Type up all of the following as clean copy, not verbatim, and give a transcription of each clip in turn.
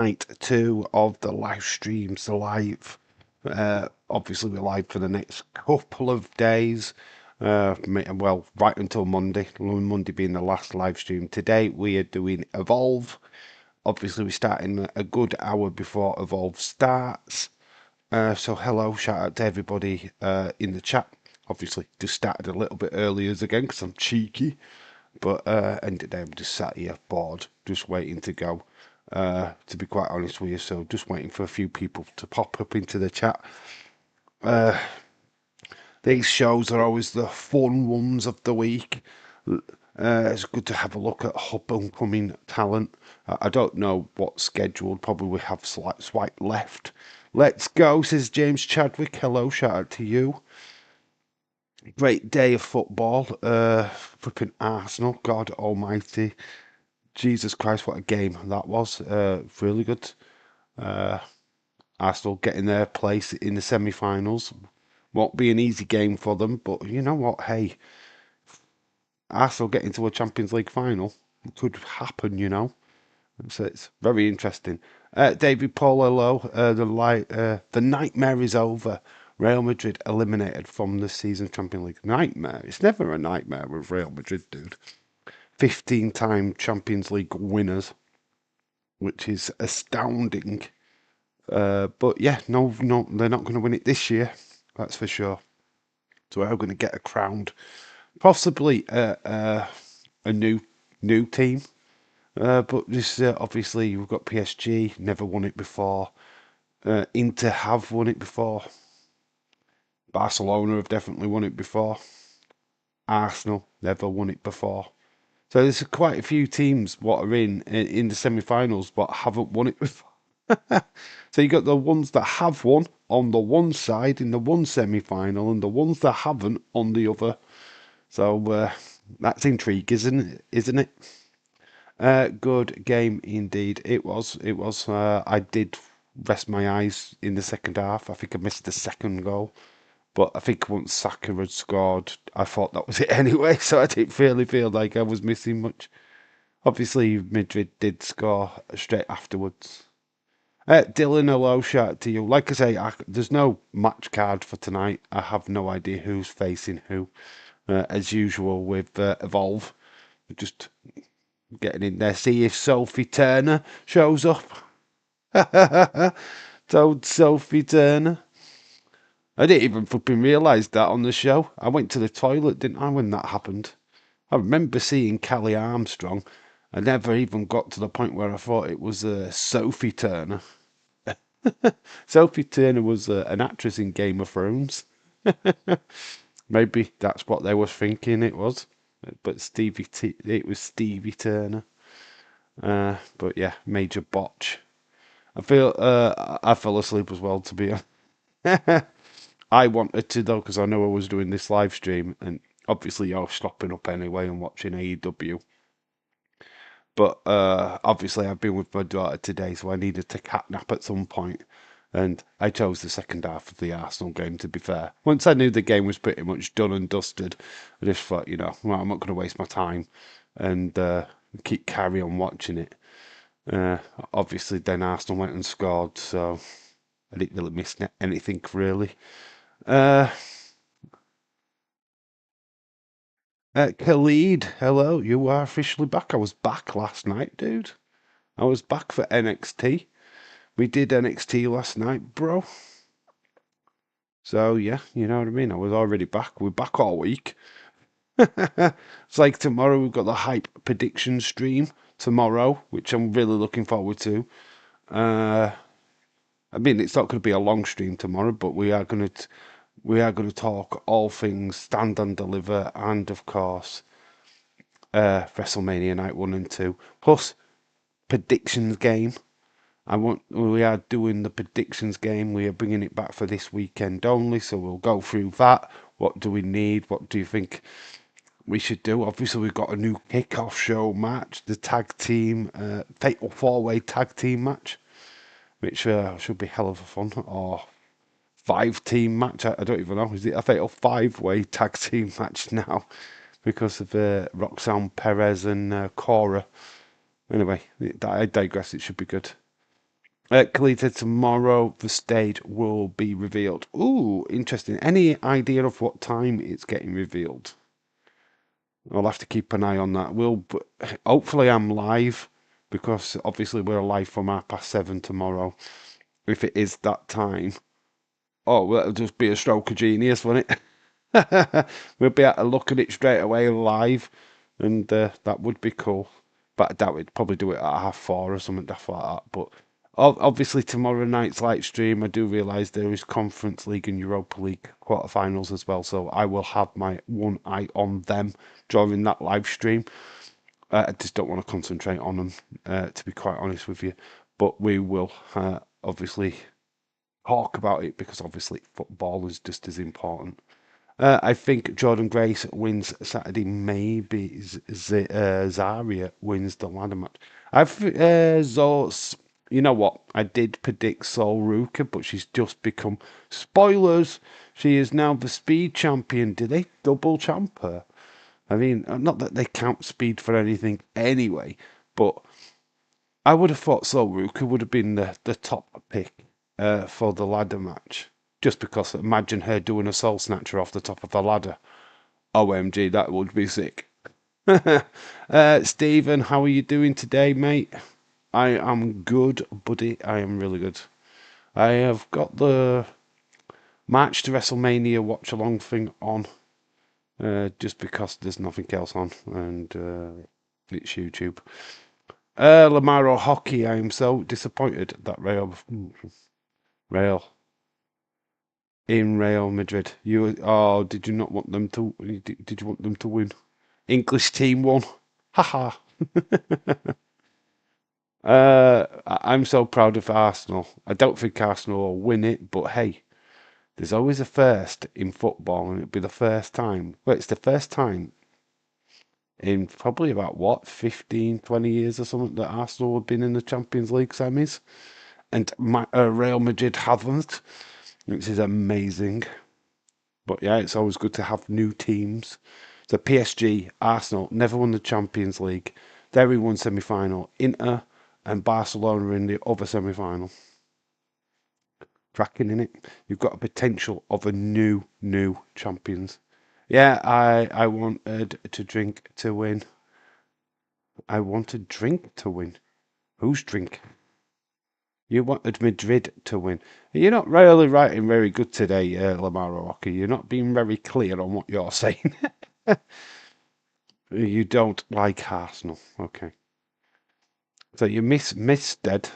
night 2 of the live streams live. Obviously, we're live for the next couple of days. Well, right until Monday. Monday being the last live stream. Today we are doing Evolve. Obviously, we're starting a good hour before Evolve starts. So hello, shout out to everybody in the chat. Obviously, just started a little bit earlier again because I'm cheeky. But end of the day, I'm just sat here bored, just waiting to go. To be quite honest with you, so just waiting for a few people to pop up into the chat. These shows are always the fun ones of the week. It's good to have a look at up and coming talent. I don't know what's scheduled. Probably we have swipe left. Let's go, says James Chadwick. Hello, shout out to you. Great day of football. Flipping Arsenal. God almighty. Jesus Christ, what a game that was. Really good. Arsenal getting their place in the semi-finals. Won't be an easy game for them, but you know what? Hey, Arsenal getting to a Champions League final could happen, you know. So it's very interesting. David Paul, hello. The nightmare is over. Real Madrid eliminated from the season Champions League. Nightmare. It's never a nightmare with Real Madrid, dude. 15-time Champions League winners, which is astounding. But yeah, no, they're not going to win it this year. That's for sure. So we're going to get a crowned, possibly a new team. But this obviously you've got PSG, never won it before. Inter have won it before. Barcelona have definitely won it before. Arsenal never won it before. So there's quite a few teams what are in the semi-finals but haven't won it before. So you got the ones that have won on the one side in the one semi-final, and the ones that haven't on the other. So that's intrigue, isn't it? Good game indeed. It was. I did rest my eyes in the second half. I think I missed the second goal, but I think once Saka had scored, I thought that was it anyway. So I didn't really feel like I was missing much. Obviously, Madrid did score straight afterwards. Dylan, hello, shout out to you. Like I say, there's no match card for tonight. I have no idea who's facing who. As usual with Evolve, just getting in there. See if Sophie Turner shows up. Told Sophie Turner. I didn't even fucking realise that on the show. I went to the toilet, didn't I, when that happened? I remember seeing Kelly Armstrong. I never even got to the point where I thought it was Sophie Turner. Sophie Turner was an actress in Game of Thrones. Maybe that's what they were thinking it was. But it was Stevie Turner. But yeah, major botch. I fell asleep as well, to be honest. I wanted to though, because I know I was doing this live stream, and obviously you're stopping up anyway and watching AEW. But obviously I've been with my daughter today, so I needed to catnap at some point. And I chose the second half of the Arsenal game, to be fair. Once I knew the game was pretty much done and dusted, I just thought, well, I'm not going to waste my time and carry on watching it. Obviously, then Arsenal went and scored, so I didn't really miss anything, really. Khalid, hello, you are officially back. I was back last night, dude. I was back for NXT. We did NXT last night, bro. So, yeah, you know what I mean? I was already back. We're back all week. It's like tomorrow we've got the hype prediction stream tomorrow, which I'm really looking forward to. I mean, it's not going to be a long stream tomorrow, but we are going to talk all things Stand and Deliver, and of course, WrestleMania Night 1 and 2, plus predictions game. We are doing the predictions game. We are bringing it back for this weekend only, so we'll go through that. What do we need? What do you think we should do? Obviously, we've got a new kickoff show match, the tag team, fatal four-way tag team match, which should be hell of a fun. Or five-team match. I don't even know. Is it a fatal five-way tag team match now? Because of Roxanne Perez and Cora. Anyway, I digress. It should be good. Kalita, tomorrow the stage will be revealed. Ooh, interesting. Any idea of what time it's getting revealed? I'll have to keep an eye on that. Hopefully I'm live because obviously we're live from 7:30 tomorrow. If it is that time, oh, well, it'll just be a stroke of genius, won't it? We'll be able to look at it straight away live, and that would be cool. But I doubt we'd probably do it at 4:30 or something like that. But obviously tomorrow night's live stream, I do realise there is Conference League and Europa League quarterfinals as well, so I will have my one eye on them during that live stream. I just don't want to concentrate on them, to be quite honest with you. But we will obviously talk about it because obviously football is just as important. I think Jordan Grace wins Saturday. Maybe Zaria wins the ladder match. You know what? I did predict Sol Ruka, but she's just become spoilers. She is now the speed champion. Did they double champ her? I mean, not that they count speed for anything anyway, but I would have thought Sol Ruka would have been the top pick for the ladder match. Just because imagine her doing a soul snatcher off the top of a ladder. OMG, that would be sick. Stephen, how are you doing today, mate? I am good, buddy. I am really good. I have got the March to WrestleMania watch along thing on, just because there's nothing else on, and it's YouTube. Lamaro Hockey, I am so disappointed that Real in Real Madrid. Did you not want them to? Did you want them to win? English team won. Haha. I'm so proud of Arsenal. I don't think Arsenal will win it, but hey, there's always a first in football, and it'll be the first time. Well, it's the first time in probably about 15, 20 years or something that Arsenal have been in the Champions League semis, and Real Madrid haven't, which is amazing. But yeah, it's always good to have new teams. So PSG, Arsenal never won the Champions League. They're in one semi-final. Inter and Barcelona in the other semi-final. Cracking in it. You've got a potential of a new champions. Yeah, I wanted to drink to win. I wanted drink to win. Whose drink? You wanted Madrid to win. You're not really writing very good today, Lamar Rocky. You're not being very clear on what you're saying. You don't like Arsenal. Okay. So you Misstead,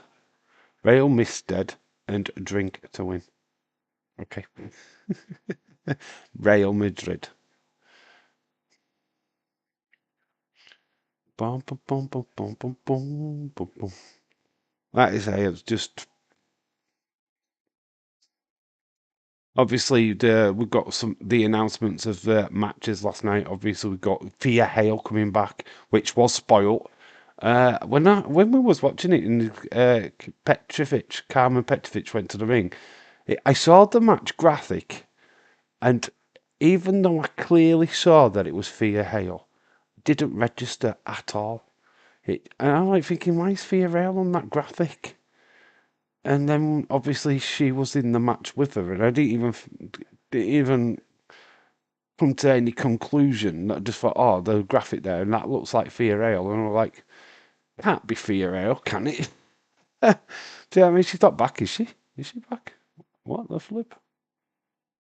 Real Misstead, and drink to win. Okay. Real Madrid. Boom, boom, boom, boom, boom, boom, boom, boom, boom. That is it's just obviously we've got the announcements of the matches last night. Obviously we've got Thea Hale coming back, which was spoilt. When we was watching it, and Carmen Petrovic went to the ring, I saw the match graphic, and even though I clearly saw that it was Thea Hale, it didn't register at all. And I'm like thinking, why is Thea Hale on that graphic? And then obviously she was in the match with her, and I didn't even come to any conclusion. I just thought, oh, the graphic there, and that looks like Thea Hale, and I'm like, can't be Thea Hale, can it? Do you know what I mean? She's not back, is she? Is she back? What the flip?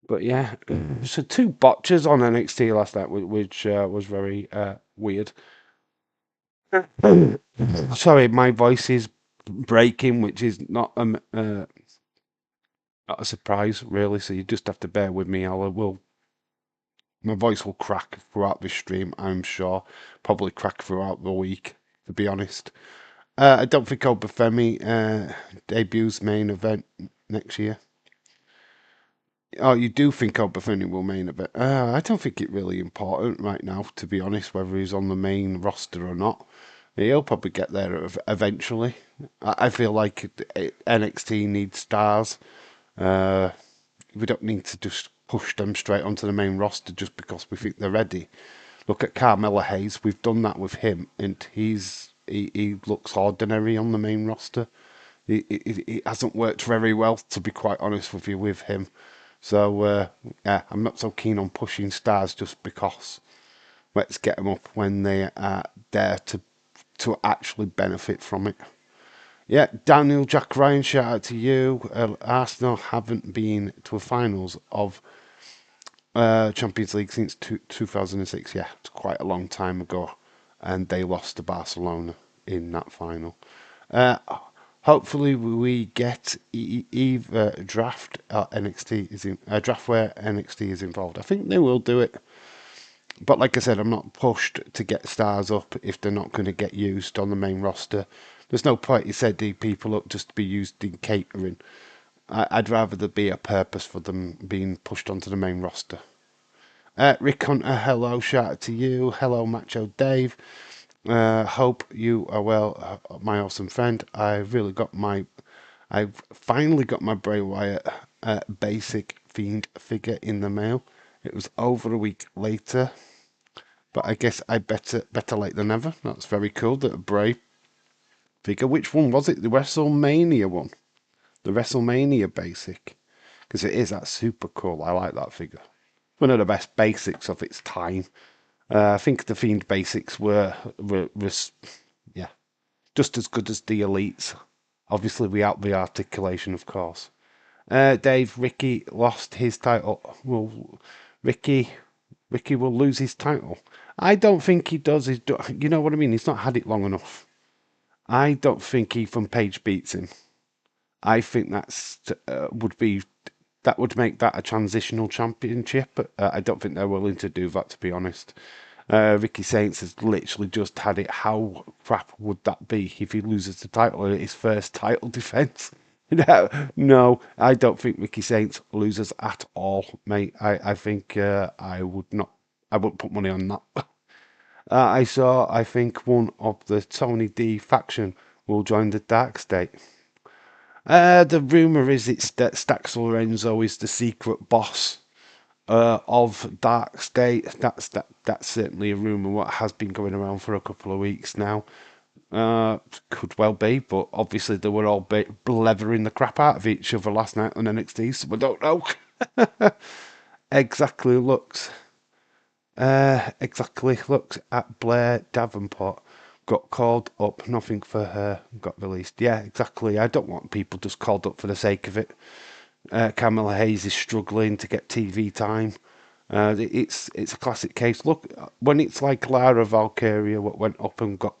But yeah, so two botches on NXT last night, which was very weird. Sorry, my voice is breaking, which is not not a surprise, really. So you just have to bear with me. My voice will crack throughout the stream, I'm sure. Probably crack throughout the week, to be honest. I don't think Obafemi debuts main event next year. Oh, you do think Obafemi will main event? I don't think it's really important right now, to be honest, whether he's on the main roster or not. He'll probably get there eventually. I feel like NXT needs stars. We don't need to just push them straight onto the main roster just because we think they're ready. Look at Carmella Hayes. We've done that with him, and he looks ordinary on the main roster. it hasn't worked very well, to be quite honest with you, with him. So yeah, I'm not so keen on pushing stars just because. Let's get them up when they are there to actually benefit from it. Yeah, Daniel Jack Ryan, shout out to you. Arsenal haven't been to a finals of Champions League since 2006. Yeah, it's quite a long time ago, and they lost to Barcelona in that final. Uh, Hopefully, we get either draft NXT is in a draft where NXT is involved. I think they will do it, but like I said, I'm not pushed to get stars up if they're not going to get used on the main roster. There's no point in setting people up just to be used in catering. I'd rather there be a purpose for them being pushed onto the main roster. Rick Hunter, hello, shout out to you. Hello, Macho Dave. Hope you are well, my awesome friend. I've finally got my Bray Wyatt basic Fiend figure in the mail. It was over a week later, but I guess I better late than never. That's very cool. That a Bray figure. Which one was it? The WrestleMania one. The WrestleMania basic. Because it is. That's super cool. I like that figure. One of the best basics of its time. I think the Fiend basics were yeah, just as good as the Elites. Obviously, without the articulation, of course. Dave, Ricky lost his title. Well, Ricky, Ricky will lose his title. I don't think he does. You know what I mean? He's not had it long enough. I don't think Ethan Page beats him. I think that would make that a transitional championship. I don't think they're willing to do that, to be honest. Ricky Saints has literally just had it. How crap would that be if he loses the title in his first title defense? No, I don't think Ricky Saints loses at all, mate. I think I would not. I wouldn't put money on that. I think one of the Tony D faction will join the Dark State. The rumor is that Stax Lorenzo is the secret boss of Dark State. That's certainly a rumor. What has been going around for a couple of weeks now. Could well be, but obviously they were all blethering the crap out of each other last night on NXT, so I don't know. Exactly looks. Exactly looks at Blair Davenport. Got called up, nothing for her, got released. Yeah, exactly. I don't want people just called up for the sake of it. Camilla Hayes is struggling to get TV time. It's a classic case. Look, when it's like Lara Valkyria, what went up and got.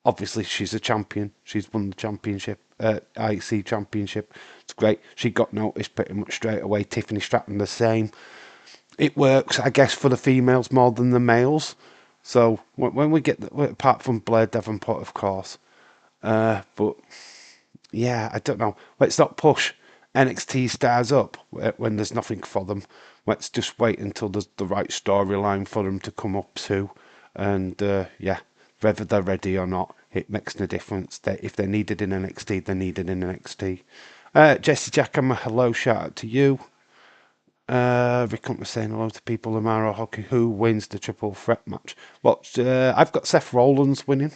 Obviously, she's a champion. She's won the championship, IC championship. It's great. She got noticed pretty much straight away. Tiffany Stratton the same. It works, I guess, for the females more than the males. So when we get apart from Blair Davenport, of course, but yeah, I don't know. Let's not push NXT stars up when there's nothing for them. Let's just wait until there's the right storyline for them to come up to, and yeah, whether they're ready or not, it makes no difference. If they're needed in NXT, they're needed in NXT. Jesse Jackhammer, hello, shout out to you. Rick was saying hello to people. Lamaro Hockey, who wins the triple threat match? I've got Seth Rollins winning.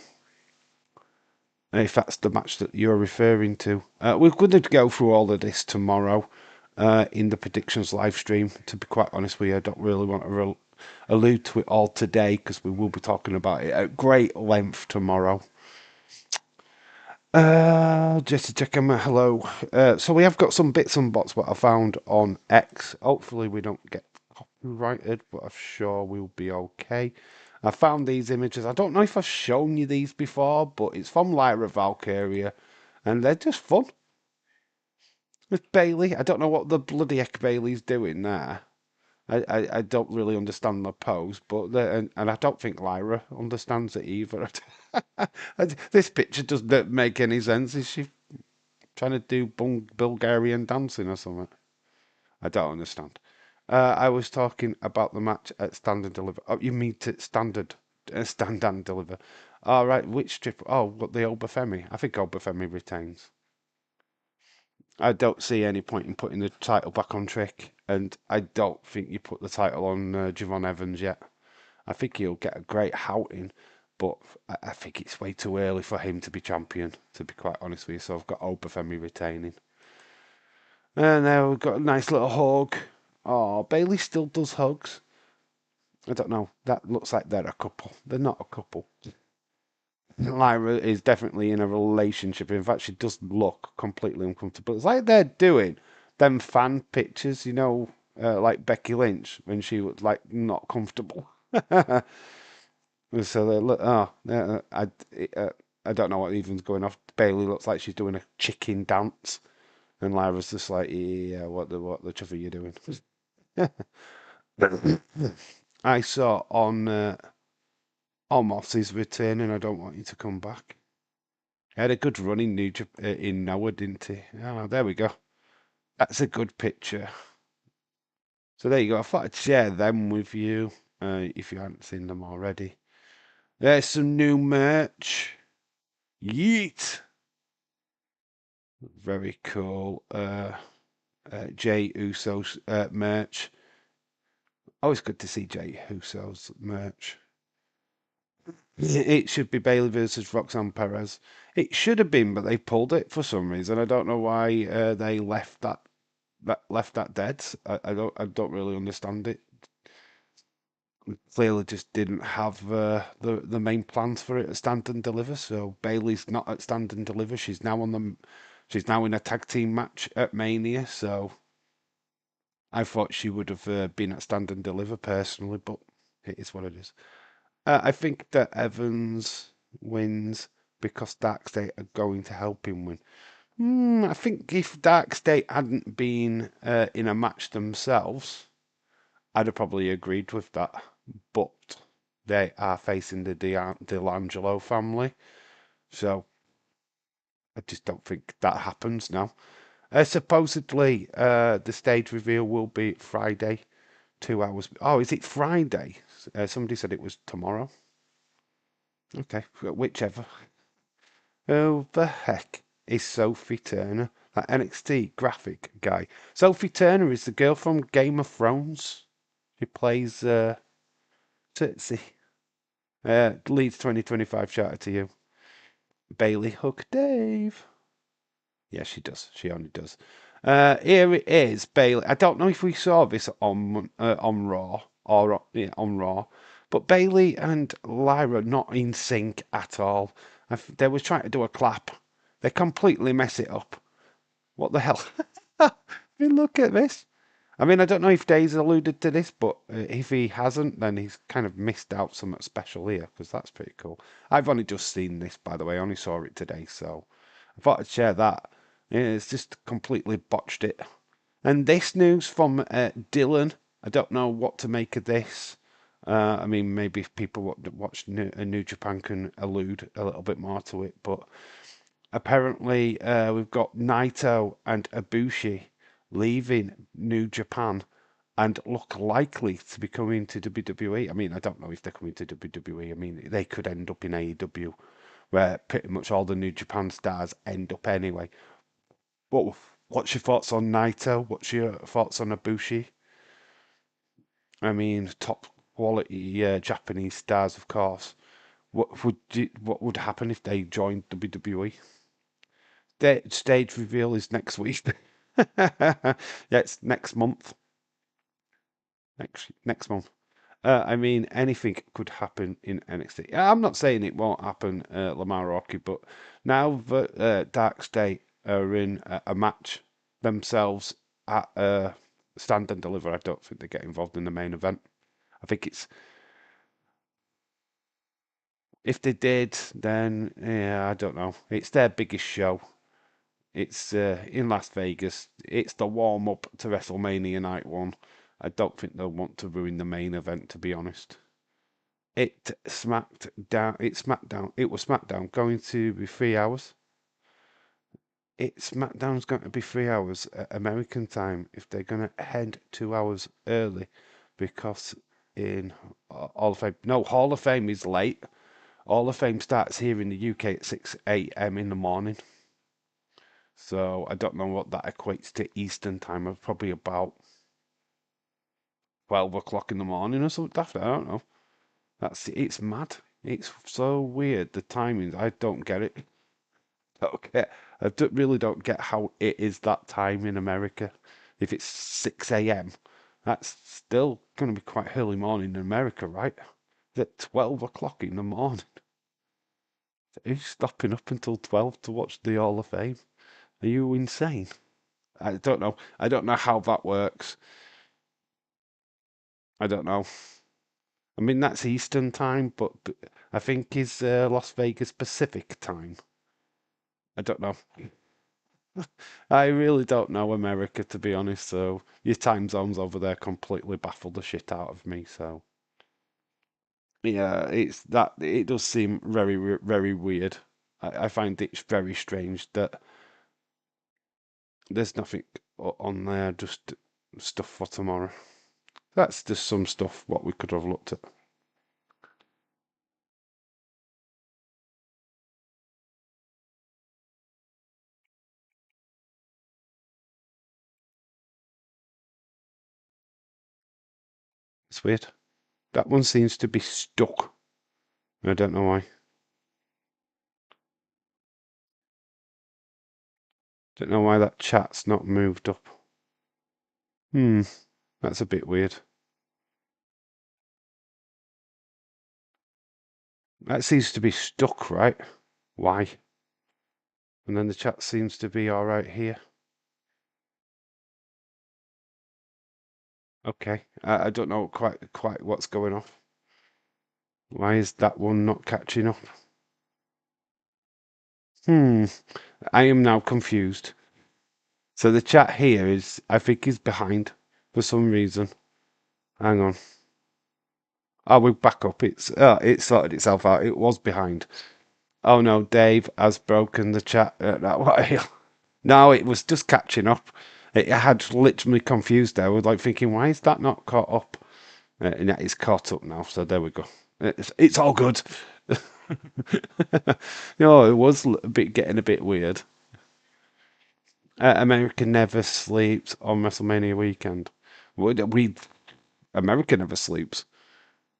If that's the match that you're referring to. We're going to go through all of this tomorrow in the predictions live stream. To be quite honest with you, I don't really want to allude to it all today because we will be talking about it at great length tomorrow. Just to check in, hello. So we have got some bits and bots what I found on X. Hopefully we don't get copyrighted, but I'm sure we'll be okay. I found these images. I don't know if I've shown you these before, but it's from Lyra Valkyria, and they're just fun. With Bailey, I don't know what the bloody heck Bailey's doing there. I don't really understand the pose, but and I don't think Lyra understands it either. This picture doesn't make any sense. Is she trying to do Bulgarian dancing or something? I don't understand. I was talking about the match at Stand and Deliver. Oh, you mean to Stand and Deliver? All right, which strip? Oh, what the Obafemi? I think Obafemi retains. I don't see any point in putting the title back on Trick, and I don't think you put the title on Javon Evans yet. I think he'll get a great outing, But I think it's way too early for him to be champion, to be quite honest with you. So I've got Obafemi retaining. And now we've got a nice little hug. Oh, Bailey still does hugs. I don't know. That looks like they're a couple. They're not a couple. Lyra is definitely in a relationship. In fact, she does look completely uncomfortable. It's like they're doing them fan pictures, like Becky Lynch when she was like not comfortable. So they look. Oh, I don't know what even's going off. Bailey looks like she's doing a chicken dance, and Lyra's just like, yeah, what the chuff are you doing? I saw on Omos is returning. I don't want you to come back. He had a good run in in Noah, didn't he? Oh, there we go. That's a good picture. So there you go. I thought I'd share them with you if you hadn't seen them already. There's some new merch. Yeet. Very cool. Jay Uso's merch. Always good to see Jay Uso's merch. It should be Bailey versus Roxanne Perez. It should have been, but they pulled it for some reason. I don't know why they left that dead. I don't really understand it. Clearly, just didn't have the main plans for it at Stand and Deliver. So Bailey's not at Stand and Deliver. She's now in a tag team match at Mania. So I thought she would have been at Stand and Deliver personally, but it is what it is. I think that Evans wins because Dark State are going to help him win. I think if Dark State hadn't been in a match themselves, I'd have probably agreed with that. But they are facing the D'Angelo family, so I just don't think that happens now. Supposedly, the stage reveal will be Friday, 2 hours. Oh, is it Friday? Somebody said it was tomorrow. Okay, whichever. Who the heck is Sophie Turner? That NXT graphic guy. Sophie Turner is the girl from Game of Thrones. She plays Tootsie. Leeds 2025, shout out to you. Bailey Hook Dave. Yeah, she does. She only does. Here it is, Bailey. I don't know if we saw this on Raw or yeah, on Raw, but Bailey and Lyra not in sync at all. They was trying to do a clap. They completely mess it up. What the hell? I mean, look at this. I mean, I don't know if Dave's alluded to this, but if he hasn't, then he's kind of missed out something special here, because that's pretty cool. I've only just seen this, by the way. I only saw it today, so I thought I'd share that. Yeah, it's just completely botched it. And this news from Dylan. I don't know what to make of this. I mean, maybe if people watch New Japan can allude a little bit more to it, but apparently we've got Naito and Ibushi leaving New Japan and look likely to be coming to WWE. I mean, I don't know if they're coming to WWE. I mean, they could end up in AEW, where pretty much all the New Japan stars end up anyway. What's your thoughts on Naito? What's your thoughts on Ibushi? I mean, top quality Japanese stars, of course. What would happen if they joined WWE? Stage reveal is next week. Yeah, it's next month. Next month. I mean, anything could happen in NXT. I'm not saying it won't happen, Lamar Rocky, but now that Dark State are in a match themselves at Stand and Deliver, I don't think they get involved in the main event. I think it's if they did, then yeah, I don't know. It's their biggest show. It's in Las Vegas. It's the warm up to WrestleMania Night 1. I don't think they'll want to ruin the main event, to be honest. It was SmackDown going to be 3 hours. SmackDown's going to be 3 hours American time if they're going to head 2 hours early because in Hall of Fame. No, Hall of Fame is late. Hall of Fame starts here in the UK at 6 a.m. in the morning. So I don't know what that equates to Eastern time of probably about 12 o'clock in the morning or something. I don't know. It's mad. It's so weird, the timings. I don't get it. Don't get, really don't get how it is that time in America. If it's 6 a.m., that's still going to be quite early morning in America, right? It's at 12 o'clock in the morning. Who's stopping up until 12 to watch the Hall of Fame? Are you insane? I don't know. I don't know how that works. I don't know. I mean, that's Eastern time, but I think is Las Vegas Pacific time. I don't know. I really don't know America, to be honest. So your time zones over there completely baffle the shit out of me. So yeah, it's that. It does seem very weird. I find it very strange that there's nothing on there, just stuff for tomorrow. That's just some stuff what we could have looked at. It's weird. That one seems to be stuck. I don't know why. Don't know why that chat's not moved up. Hmm, that's a bit weird. That seems to be stuck, right? Why? And then the chat seems to be all right here. Okay, I don't know quite what's going on. Why is that one not catching up? Hmm, I am now confused. So the chat here is, I think, is behind for some reason. Hang on. Oh, we're back up. It sorted itself out. It was behind. Oh no, Dave has broken the chat that way. No, it was just catching up. It had literally confused there. I was like thinking, why is that not caught up? And it's caught up now. So there we go. It's all good. No, it was getting a bit weird. America never sleeps on WrestleMania weekend. We America never sleeps.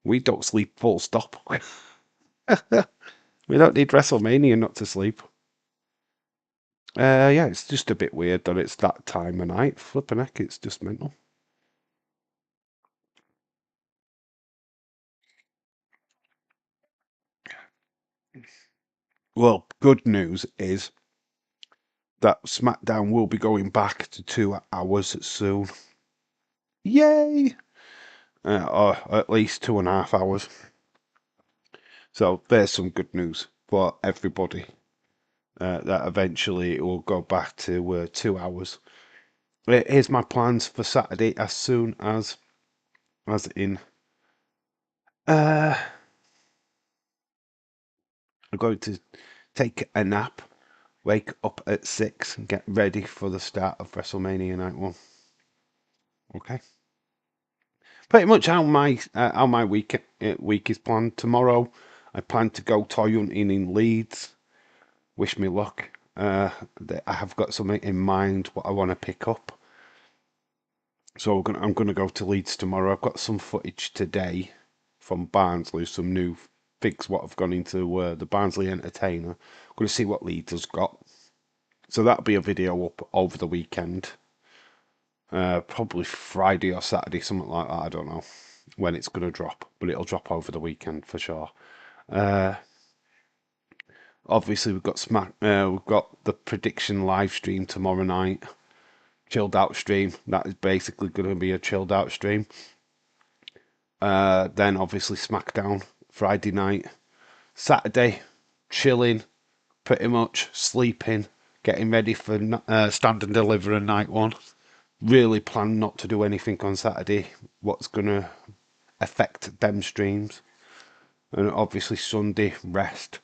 We don't sleep full stop. We don't need WrestleMania not to sleep. Yeah, it's just a bit weird that it's that time of night. Flipping heck, it's just mental. Well, good news is that SmackDown will be going back to 2 hours soon. Yay! Or at least 2.5 hours. So there's some good news for everybody. That eventually it will go back to 2 hours. Here's my plans for Saturday as soon as in. I'm going to take a nap, wake up at 6, and get ready for the start of WrestleMania Night 1. Okay. Pretty much how my week is planned. Tomorrow, I plan to go toy hunting in Leeds. Wish me luck. I have got something in mind what I want to pick up. So I'm gonna go to Leeds tomorrow. I've got some footage today from Barnsley, some new things what have gone into the Barnsley Entertainer. I'm gonna see what Leeds has got. So that'll be a video up over the weekend. Probably Friday or Saturday, something like that. I don't know when it's gonna drop, but it'll drop over the weekend for sure. Uh, Obviously we've got the prediction live stream tomorrow night. Chilled out stream. That is basically going to be a chilled out stream. Then obviously SmackDown Friday night. Saturday, chilling, pretty much sleeping, getting ready for Stand and Deliver and Night 1. Really plan not to do anything on Saturday. What's going to affect them streams. And obviously Sunday, rest.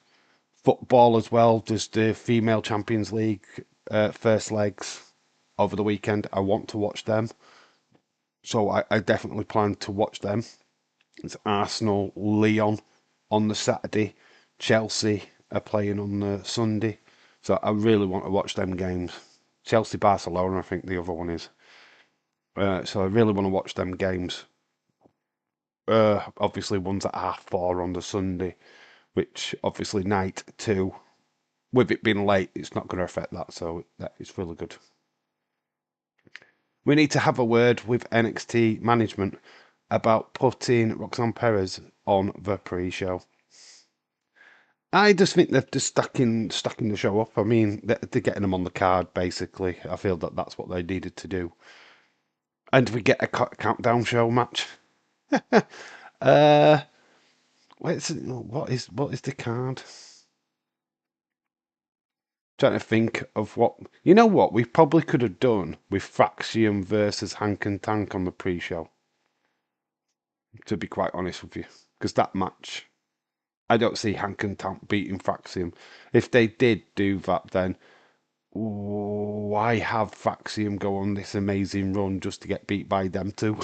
Football as well. There's the Female Champions League first legs over the weekend. I want to watch them. So I definitely plan to watch them. It's Arsenal, Lyon on the Saturday. Chelsea are playing on the Sunday. So I really want to watch them games. Chelsea, Barcelona, I think the other one is. So I really want to watch them games. Obviously, one's at 4:30 on the Sunday. which obviously night 2, with it being late, it's not going to affect that, so that is really good. We need to have a word with NXT management about putting Roxanne Perez on the pre-show. I just think they're just stacking the show up. I mean, they're getting them on the card, basically. I feel that that's what they needed to do. And we get a countdown show match. uh, what is the card? Trying to think of what we probably could have done with Faxion versus Hank and Tank on the pre-show. To be quite honest with you, because that match, I don't see Hank and Tank beating Faxion. If they did do that, then why have Faxion go on this amazing run just to get beat by them two?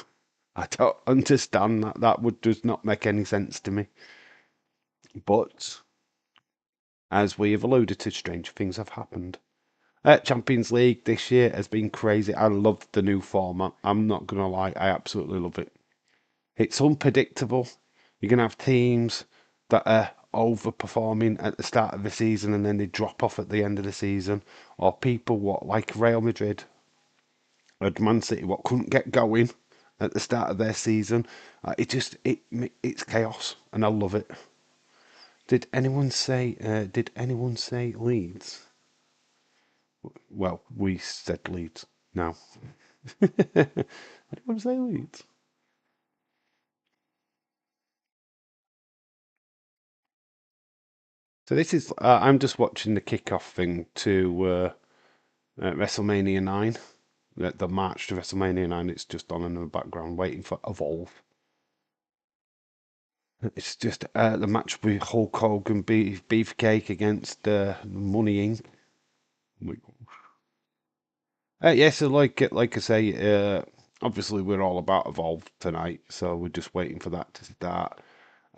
I don't understand that. That would just not make any sense to me. But as we have alluded to, strange things have happened. Champions League this year has been crazy. I love the new format. I'm not going to lie. I absolutely love it. It's unpredictable. You're going to have teams that are overperforming at the start of the season and then they drop off at the end of the season. Or people like Real Madrid and Man City couldn't get going at the start of their season. It's chaos and I love it. Did anyone say Leeds? Well, we said Leeds. No. Anyone say Leeds? So this is I'm just watching the kickoff thing to WrestleMania 9, the march to WrestleMania 9. It's just on in the background, waiting for Evolve. It's just the match with Hulk Hogan, Beefcake against Money Inc. Yeah, so like I say, obviously we're all about Evolve tonight, so we're just waiting for that to start.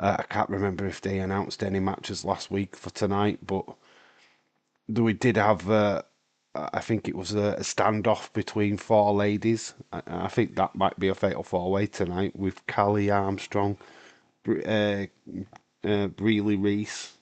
I can't remember if they announced any matches last week for tonight, but we did have. I think it was a standoff between 4 ladies. I think that might be a fatal 4-way tonight with Callie Armstrong, Breely Reese.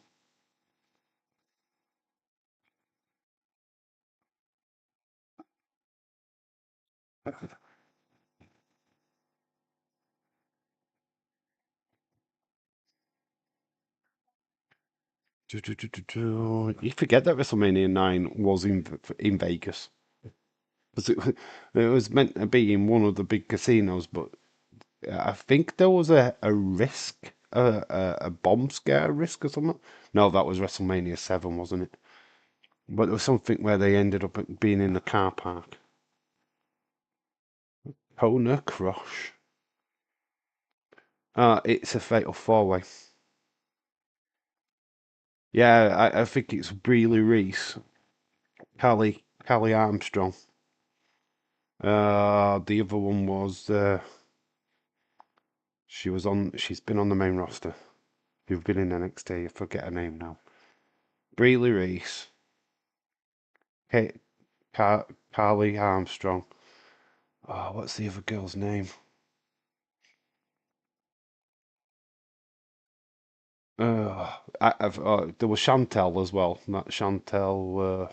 You forget that WrestleMania 9 was in Vegas. It was meant to be in one of the big casinos, but I think there was a risk, a bomb scare risk or something. No, that was WrestleMania 7, wasn't it? But there was something where they ended up being in the car park. Kona Crush. It's a fatal 4-way. Yeah, I think it's Breely Reese, Callie Armstrong. The other one was she's been on the main roster. You've been in NXT. I forget her name now. Breely Reese, Kate, Carly Armstrong. Oh, what's the other girl's name? There was Chantel as well. Not Chantel,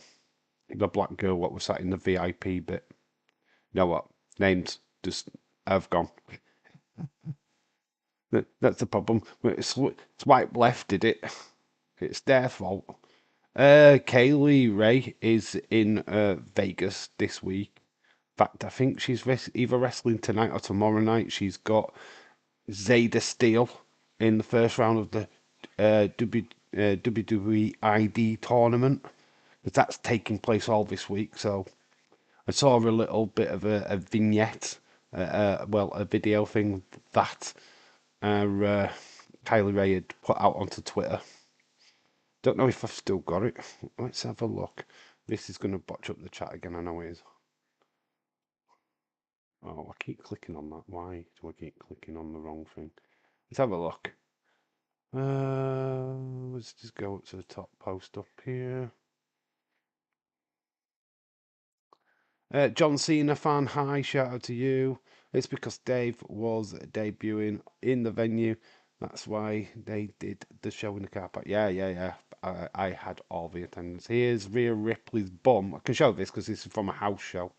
the black girl what was sat in the VIP bit. You know what? Names just have gone. That's the problem. Swipe left, did it? It's their fault. Kaylee Ray is in Vegas this week. In fact, I think she's either wrestling tonight or tomorrow night. She's got Zayda Steele in the first round of the WWE ID tournament. But that's taking place all this week. So I saw a little bit of a vignette, a video thing that Kylie Ray had put out onto Twitter. Don't know if I've still got it. Let's have a look. This is going to botch up the chat again. I know it is. Oh, I keep clicking on that. Why do I keep clicking on the wrong thing? Let's have a look. Let's just go up to the top post up here. John Cena fan, hi, shout out to you. It's because Dave was debuting in the venue. That's why they did the show in the car park. Yeah, yeah, yeah. I had all the attendance. Here's Rhea Ripley's bum. I can show this because this is from a house show.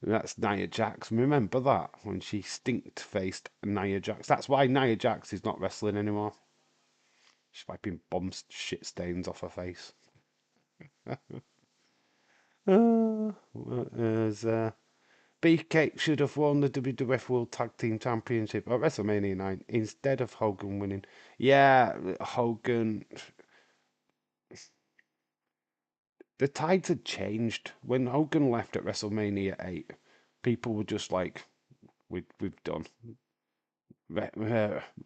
And that's Nia Jax. Remember that when she stinked faced Nia Jax. That's why Nia Jax is not wrestling anymore. She's wiping bum shit stains off her face. There's Beefcake should have won the WWF World Tag Team Championship at WrestleMania 9 instead of Hogan winning. Yeah, Hogan. The tides had changed. When Hogan left at WrestleMania 8, people were just like, we've done.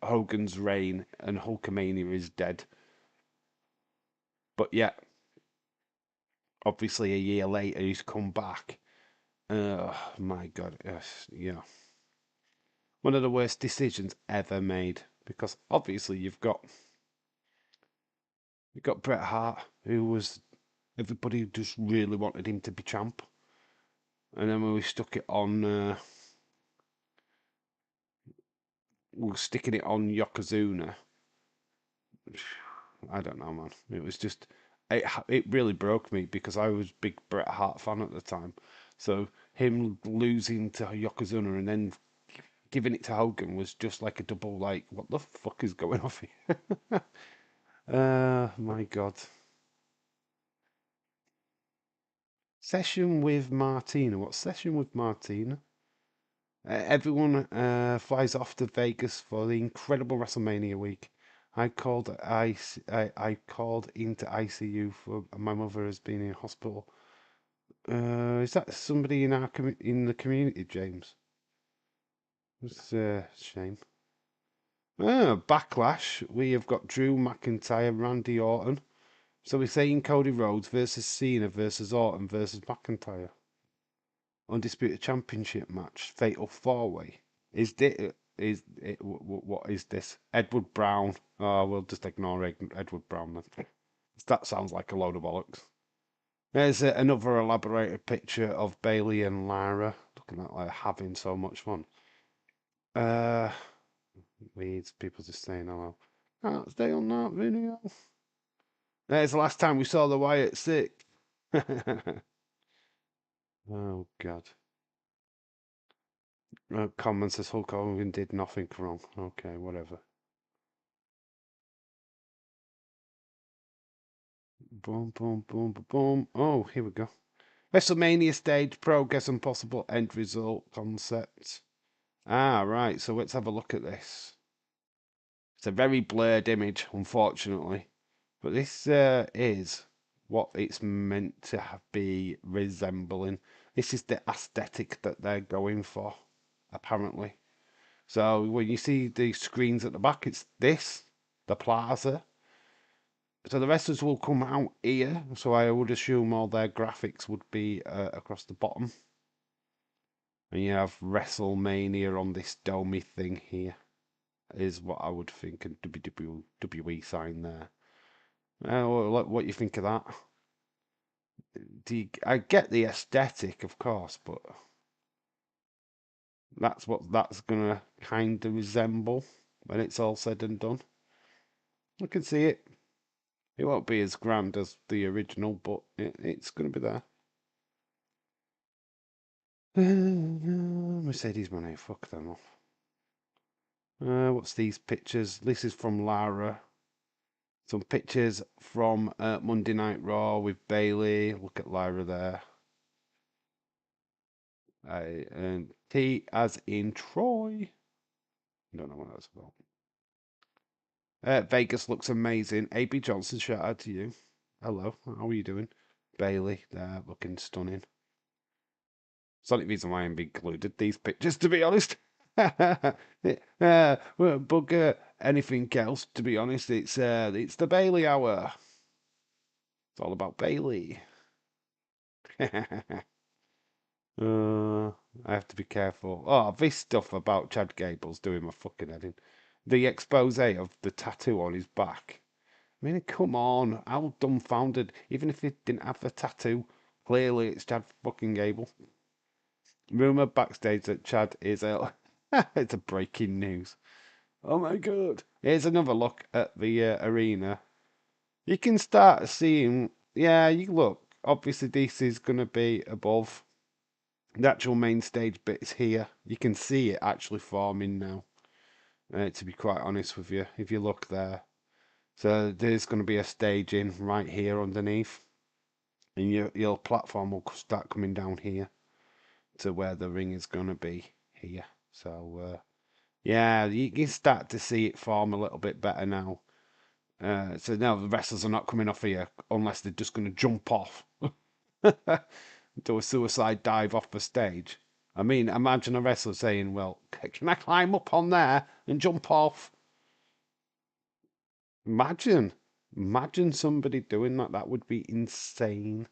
Hogan's reign and Hulkamania is dead. But yet, obviously, a year later, he's come back. Oh, my God. Yes, yeah. One of the worst decisions ever made. Because obviously, you've got Bret Hart, who was everybody just really wanted him to be champ. And then when we stuck it on, we were sticking it on Yokozuna. I don't know, man. It was just, it really broke me because I was a big Bret Hart fan at the time. So him losing to Yokozuna and then giving it to Hogan was just like a double, like, what the fuck is going off here? My God. Session with Martina. What session with Martina? Everyone flies off to Vegas for the incredible WrestleMania week. I called into ICU for my mother has been in hospital. Is that somebody in in the community, James? It's a shame. Backlash. We have got Drew McIntyre, Randy Orton. So we're saying Cody Rhodes versus Cena versus Orton versus McIntyre. Undisputed Championship match. Fatal 4-way. Is it, what is this? Edward Brown. Oh, we'll just ignore Edward Brown then. That sounds like a load of bollocks. There's another elaborated picture of Bailey and Lara looking at like having so much fun. Uh, Weeds, people just saying hello. Can't stay on that video. There's the last time we saw the Wyatt sick. Oh God. Comment says Hulk Hogan did nothing wrong. Okay, whatever. Boom, boom, boom, boom, boom. Oh, here we go. WrestleMania stage, progress and possible end result concept. Ah, right. So let's have a look at this. It's a very blurred image, unfortunately. But this is what it's meant to be resembling. This is the aesthetic that they're going for, apparently. So when you see the screens at the back, it's this, the plaza. So the wrestlers will come out here. So I would assume all their graphics would be across the bottom. And you have WrestleMania on this domey thing here, is what I would think, and WWE sign there. What you think of that? I get the aesthetic, of course, but that's what that's gonna kind of resemble when it's all said and done. I can see it. It won't be as grand as the original, but it's gonna be there. Mercedes money, fuck them off. What's these pictures? This is from Lara. Some pictures from Monday Night Raw with Bailey. Look at Lyra there. And T as in Troy. I don't know what that's about. Vegas looks amazing. AB Johnson, shout out to you. Hello, how are you doing? Bailey there, looking stunning. It's the only reason why I'm included these pictures, to be honest. Bugger anything else, to be honest. It's the Bailey hour. It's all about Bailey. I have to be careful. Oh, this stuff about Chad Gable's doing my fucking head in. The expose of the tattoo on his back. I mean, come on. How dumbfounded. Even if he didn't have the tattoo, clearly it's Chad fucking Gable. Rumour backstage that Chad is ill. It's a breaking news. Oh my god. Here's another look at the arena. You can start seeing, yeah, you look. Obviously, this is going to be above. The actual main stage bit is here. You can see it actually forming now, to be quite honest with you, if you look there. So there's going to be a staging right here underneath. And your platform will start coming down here to where the ring is going to be here. So, yeah, you can start to see it form a little bit better now. So now the wrestlers are not coming off here unless they're just going to jump off. Do a suicide dive off the stage. I mean, imagine a wrestler saying, well, can I climb up on there and jump off? Imagine. Imagine somebody doing that. That would be insane.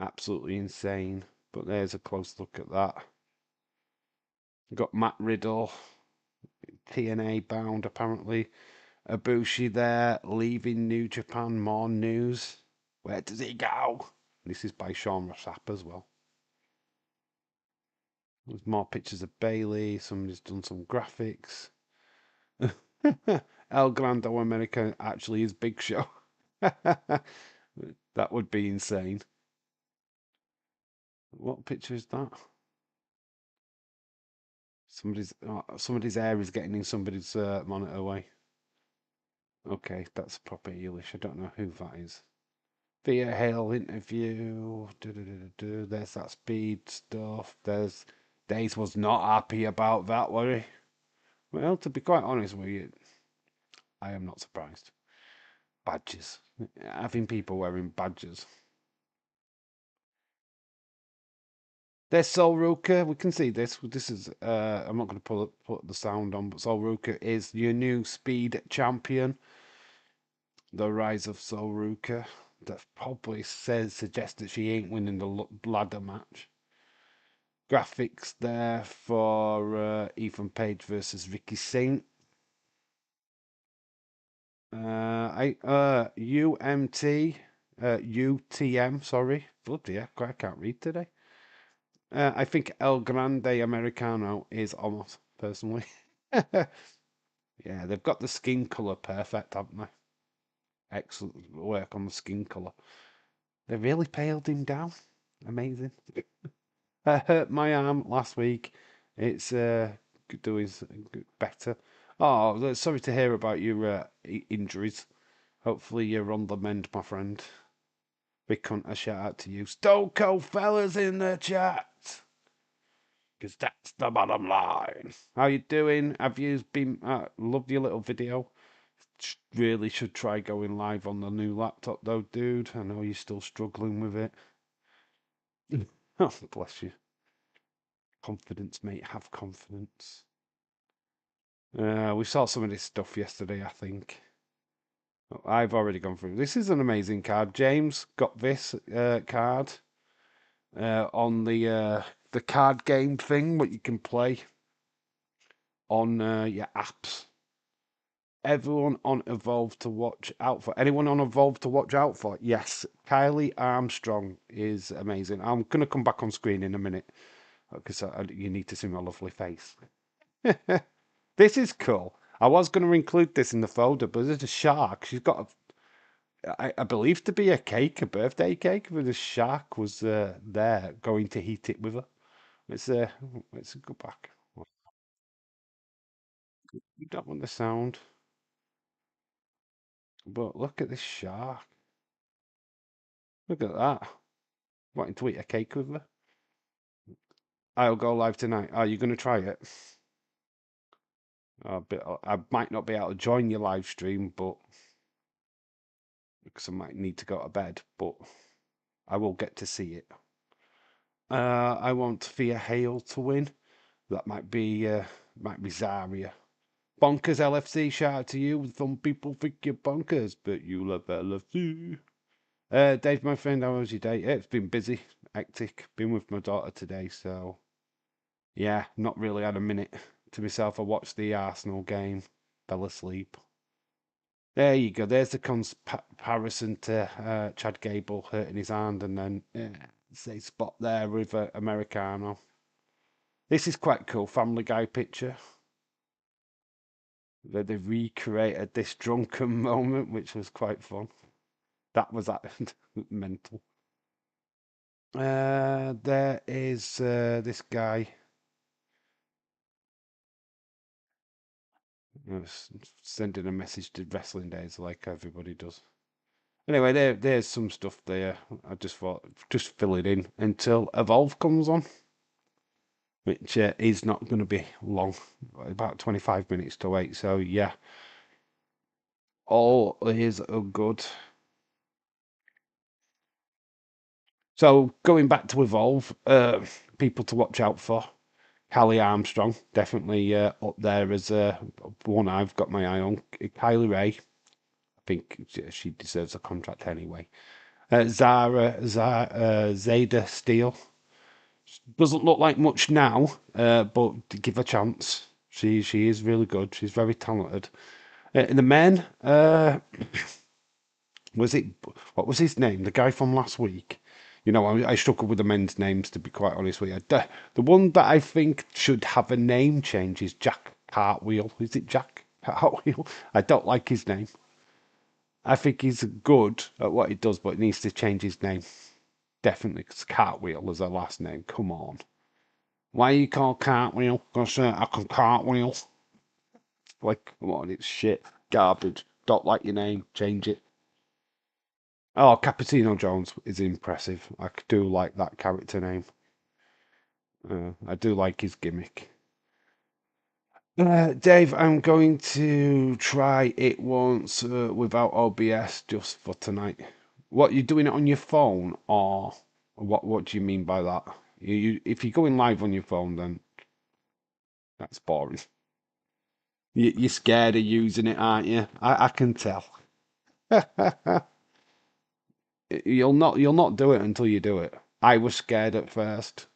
Absolutely insane. But there's a close look at that. Got Matt Riddle, TNA bound apparently. Ibushi there, leaving New Japan. More news. Where does he go? This is by Sean Rossap as well. There's more pictures of Bailey. Somebody's done some graphics. El Grande America actually is Big Show. That would be insane. What picture is that? Somebody's hair is getting in somebody's monitor away. Okay, that's proper English. I don't know who that is. Thea Hale interview. There's that speed stuff. There's Days was not happy about that, were he? Well, to be quite honest with you, I am not surprised. Badges. Having people wearing badges. There's Sol Ruka. We can see this. This is I'm not going to put the sound on, but Sol Ruka is your new speed champion. The rise of Sol Ruka. That probably suggests that she ain't winning the ladder match. Graphics there for Ethan Page versus Ricky Saint. UTM, sorry. Bloody heck, I can't read today. I think El Grande Americano is almost, personally. Yeah, they've got the skin colour perfect, haven't they? Excellent work on the skin colour. They really paled him down. Amazing. I hurt my arm last week. It's doing better. Oh, sorry to hear about your injuries. Hopefully you're on the mend, my friend. Big cunt, a shout out to you. Stone Cold fellas in the chat. Because that's the bottom line. How you doing? Have you been... loved your little video. Really should try going live on the new laptop though, dude. I know you're still struggling with it. Oh, bless you. Confidence, mate. Have confidence. We saw some of this stuff yesterday, I think. I've already gone through. This is an amazing card. James got this card on the card game thing, what you can play on your apps. Everyone on Evolve to watch out for. Anyone on Evolve to watch out for? Yes, Kylie Armstrong is amazing. I'm gonna come back on screen in a minute because you need to see my lovely face. This is cool. I was going to include this in the folder, but there's a shark. She's got, I believe, to be a cake, a birthday cake, but the shark was there going to eat it with her. Let's go back. You don't want the sound, but look at this shark. Look at that. Wanting to eat a cake with her. I'll go live tonight. Are you going to try it? I might not be able to join your live stream, but because I might need to go to bed, but I will get to see it. I want Thea Hale to win. That might be Zarya. Bonkers LFC, shout out to you. Some people think you're bonkers, but you love LFC. Dave, my friend, how was your day? Yeah, it's been busy, hectic. Been with my daughter today, so yeah, not really had a minute to myself. I watched the Arsenal game, fell asleep. There you go. There's the comparison to Chad Gable hurting his hand, and then say spot there with Americano. This is quite cool. Family Guy picture. They recreated this drunken moment, which was quite fun. That was mental. There is this guy. I was sending a message to Wrestling Days like everybody does. Anyway, there's some stuff there. I just thought just fill it in until Evolve comes on, which is not going to be long, about 25 minutes to wait. So yeah, all is good. So going back to Evolve, people to watch out for. Callie Armstrong, definitely up there as one I've got my eye on. Kylie Ray, I think she deserves a contract anyway. Zada Steele doesn't look like much now, but give her a chance. She is really good. She's very talented. In the men, was it what was his name? The guy from last week. You know, I struggle with the men's names to be quite honest with you. The one that I think should have a name change is Jack Cartwheel. Is it Jack Cartwheel? I don't like his name. I think he's good at what he does, but he needs to change his name. Definitely, because Cartwheel is a last name. Come on. Why are you called Cartwheel? Because I can cartwheel. Like, come on, it's shit. Garbage. Don't like your name. Change it. Oh, Cappuccino Jones is impressive. I do like that character name. I do like his gimmick. Dave, I'm going to try it once without OBS just for tonight. What, you doing it on your phone or what do you mean by that? If you're going live on your phone, then that's boring. You're scared of using it, aren't you? I can tell. You'll not do it until you do it. I was scared at first,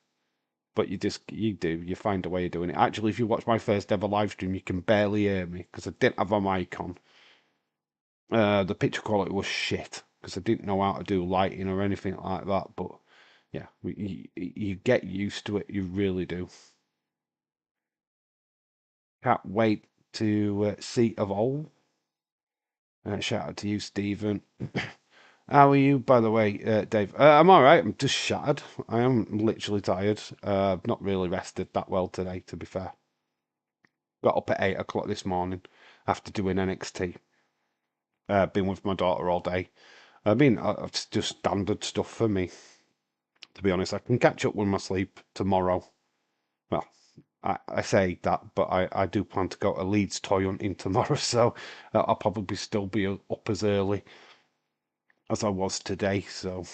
but you find a way of doing it. Actually, if you watch my first ever live stream, you can barely hear me because I didn't have a mic on. The picture quality was shit because I didn't know how to do lighting or anything like that. But yeah, you get used to it. You really do. Can't wait to see Evolve. Shout out to you, Stephen. How are you, by the way, Dave? I'm all right. I'm just shattered. I am literally tired. I've not really rested that well today, to be fair. Got up at 8 o'clock this morning after doing NXT. Been with my daughter all day. I mean, it's just standard stuff for me, to be honest. I can catch up with my sleep tomorrow. Well, I say that, but I do plan to go to Leeds toy hunting tomorrow, so I'll probably still be up as early as I was today, so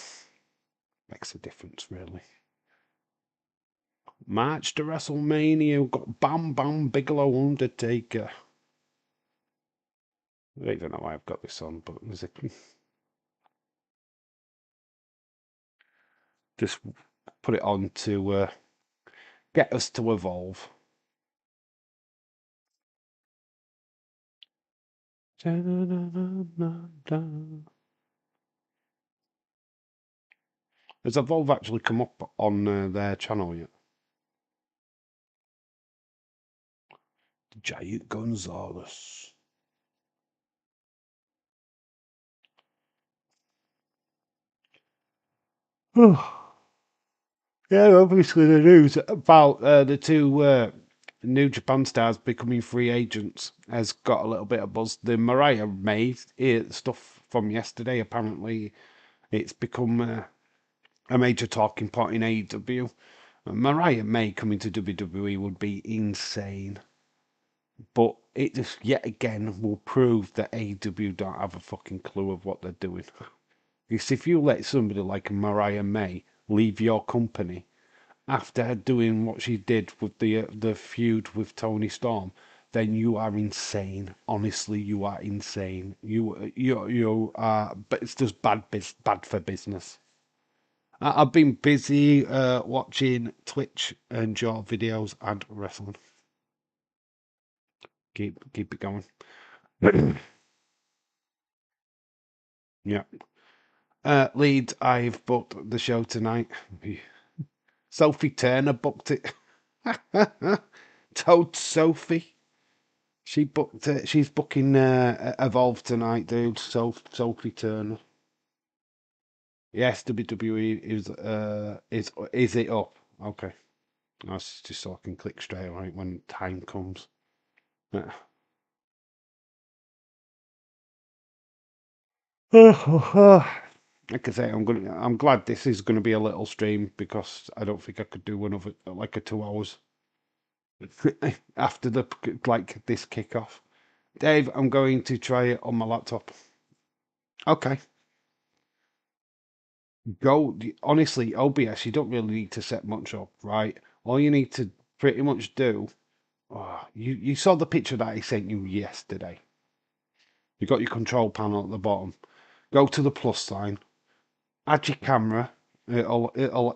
makes a difference, really. March to WrestleMania, we've got Bam Bam Bigelow Undertaker. I don't even know why I've got this on, but there's a just put it on to get us to evolve. Has Evolve actually come up on their channel yet? Giant Gonzalez. Yeah, obviously the news about the two New Japan stars becoming free agents has got a little bit of buzz. The Mariah May stuff from yesterday, apparently it's become a major talking point in AEW. Mariah May coming to WWE would be insane. But it just yet again will prove that AEW don't have a fucking clue of what they're doing. Because if you let somebody like Mariah May leave your company after doing what she did with the feud with Tony Storm, then you are insane. Honestly, you are insane. You are, but it's just bad for business. I've been busy watching Twitch and your videos and wrestling. Keep it going. Yeah. Leeds, I've booked the show tonight. Sophie Turner booked it. Toad Sophie. She booked. She's booking Evolve tonight, dude. Sophie Turner. Yes, WWE is it up? Okay, that's just so I can click straight away when time comes. Yeah. Like I say, I'm glad this is gonna be a little stream because I don't think I could do one of it like a 2 hours after the like this kickoff. Dave, I'm going to try it on my laptop. Okay. Go honestly, OBS, you don't really need to set much up, right? All you need to pretty much do. Oh, you saw the picture that I sent you yesterday. You got your control panel at the bottom. Go to the plus sign. Add your camera. It'll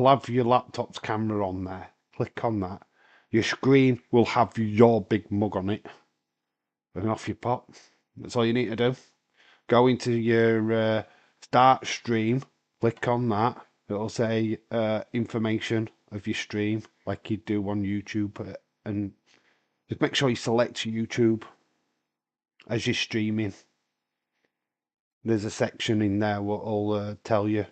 have your laptop's camera on there. Click on that. Your screen will have your big mug on it, and off you pop. That's all you need to do. Go into your start stream. Click on that. It'll say information of your stream, like you do on YouTube, and just make sure you select YouTube as you're streaming. There's a section in there what'll tell you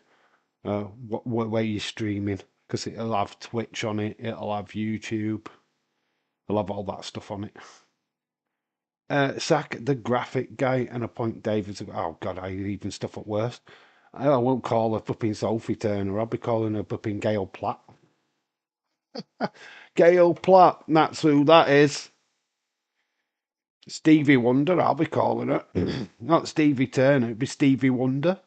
what where you're streaming, because it'll have Twitch on it, it'll have YouTube, it'll have all that stuff on it. Sack the graphic guy and appoint David. Oh God, I even stuff at worst. I won't call her flipping Sophie Turner. I'll be calling her flipping Gail Platt. Gail Platt. That's who that is. Stevie Wonder. I'll be calling her. Not Stevie Turner. It'd be Stevie Wonder.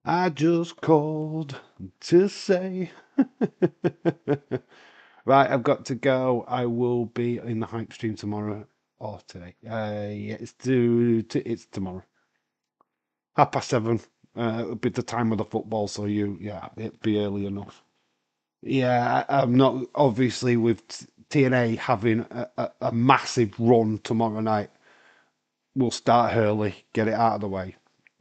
I just called to say. Right, I've got to go. I will be in the hype stream tomorrow or today. Yeah, it's tomorrow. 7:30. It'll be the time of the football, so yeah, it'll be early enough. Yeah, I'm not obviously with TNA having a massive run tomorrow night. We'll start early, get it out of the way,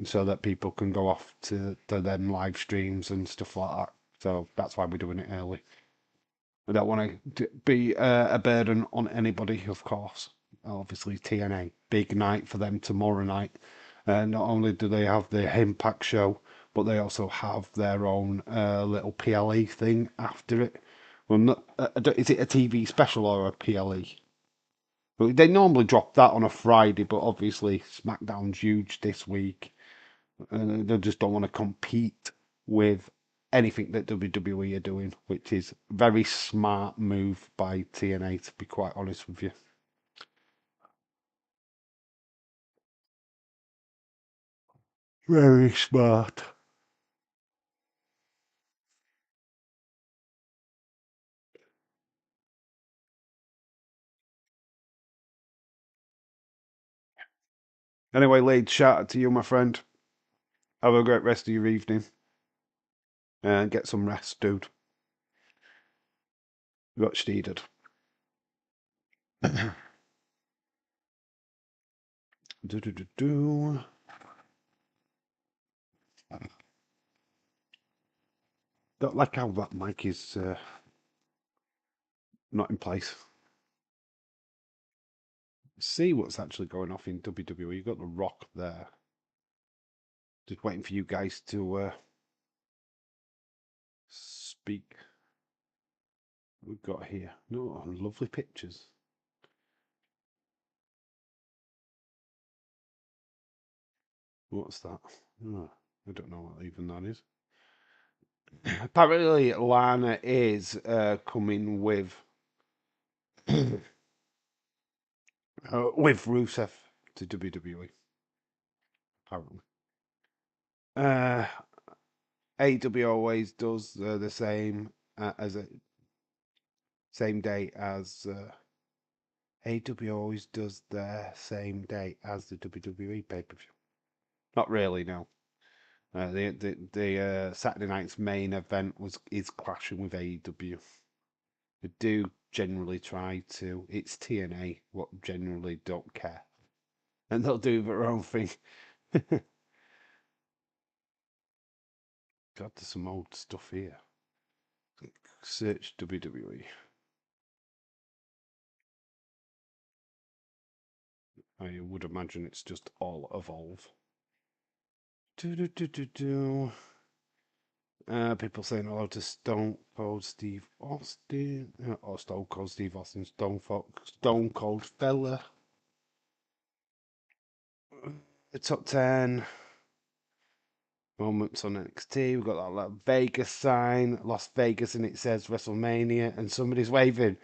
so that people can go off to them live streams and stuff like that. So that's why we're doing it early. I don't want to be a burden on anybody, of course. Obviously, TNA, big night for them tomorrow night. Not only do they have the Impact show, but they also have their own little PLE thing after it. Well, not, is it a TV special or a PLE? But they normally drop that on a Friday, but obviously SmackDown's huge this week. They just don't want to compete with anything that WWE are doing, which is a very smart move by TNA, to be quite honest with you. Very smart. Anyway, Leeds, shout out to you, my friend. Have a great rest of your evening. And get some rest, dude. Watch needed. do, do, do, do. Don't like how that mic is not in place. See what's actually going off in WWE. You've got The Rock there. Just waiting for you guys to speak. We've got here. No, lovely pictures. What's that? Oh, I don't know what even that is. Apparently, Lana is coming with with Rusev to WWE. Apparently, uh, AEW always does the same as a same day as AEW always does their same day as the WWE pay per view. Not really, no. The Saturday night's main event is clashing with AEW. They do generally try to. It's TNA what generally don't care, and they'll do their own thing. God, there's some old stuff here. Search WWE. I would imagine it's just all Evolve. Do do do do do. People saying hello to Stone Cold Steve Austin, or Stone Cold Steve Austin, Stone Cold Fella. The top 10 moments on NXT. We've got that like, Vegas sign, Las Vegas, and it says WrestleMania, and somebody's waving.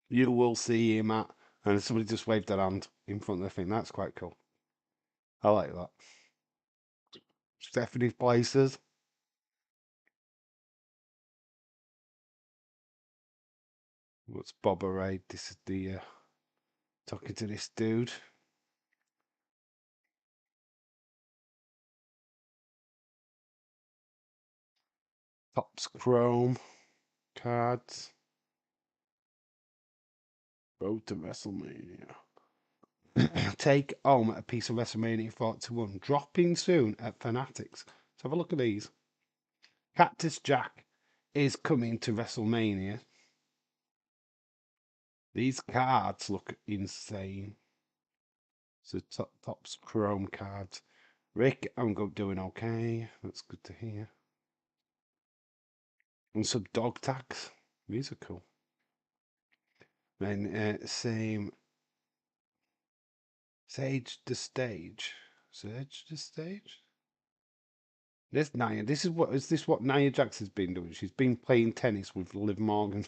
You will see him at, and somebody just waved their hand in front of the thing. That's quite cool. I like that. Stephanie's places. What's Bob Array? This is the talking to this dude. Topps Chrome cards. Road to WrestleMania. Take home a piece of WrestleMania 41. Dropping soon at Fanatics. Let's have a look at these. Cactus Jack is coming to WrestleMania. These cards look insane. So Topps Chrome cards. Rick, I'm doing okay. That's good to hear. And some dog tags. These are cool. Then same Sage the Stage. Sage the Stage? This Nia. This what Nia Jax has been doing? She's been playing tennis with Liv Morgan.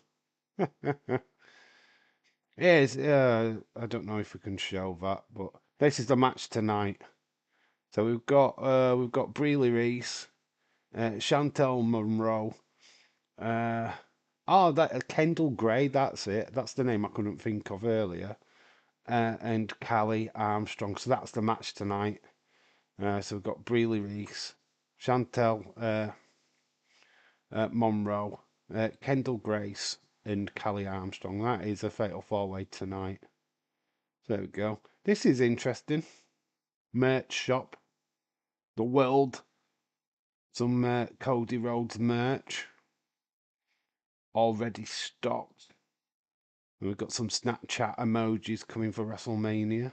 Yes, I don't know if we can show that, but this is the match tonight. So we've got Breely Reese, Chantel Monroe, that Kendall Gray. That's it. That's the name I couldn't think of earlier. And Callie Armstrong. So that's the match tonight. So we've got Breely Reese, Chantel Monroe, Kendall Grace, and Callie Armstrong. That is a fatal four-way tonight. So there we go. This is interesting. Merch shop. The world. Some Cody Rhodes merch. Already stocked. And we've got some Snapchat emojis coming for WrestleMania.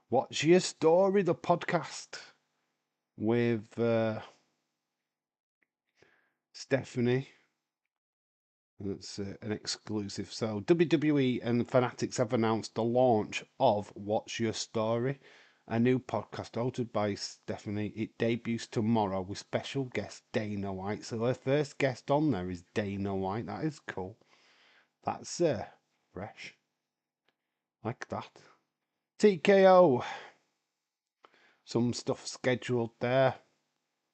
What's Your Story? The podcast with Stephanie. That's an exclusive. So WWE and Fanatics have announced the launch of What's Your Story, a new podcast hosted by Stephanie. It debuts tomorrow with special guest Dana White. So her first guest on there is Dana White. That is cool. That's fresh. Like that. TKO. Some stuff scheduled there.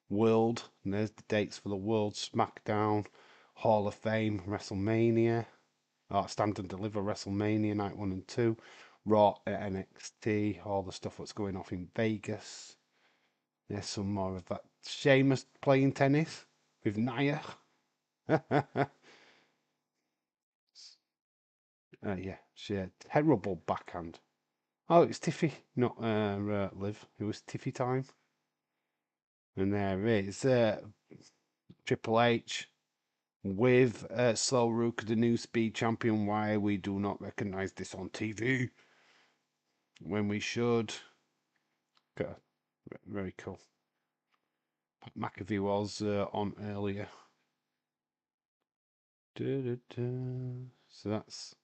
World. And there's the dates for the World SmackDown, Hall of Fame, WrestleMania. Stand and Deliver WrestleMania Night 1 and 2. Raw at NXT. All the stuff that's going off in Vegas. There's some more of that. Sheamus playing tennis with Nia. Yeah, she had terrible backhand. Oh, it's Tiffy, not Liv. It was Tiffy time. And there is Triple H with Slow Rook, the new speed champion. Why we do not recognize this on TV when we should. Good. Very cool. Pat McAfee was on earlier. So that's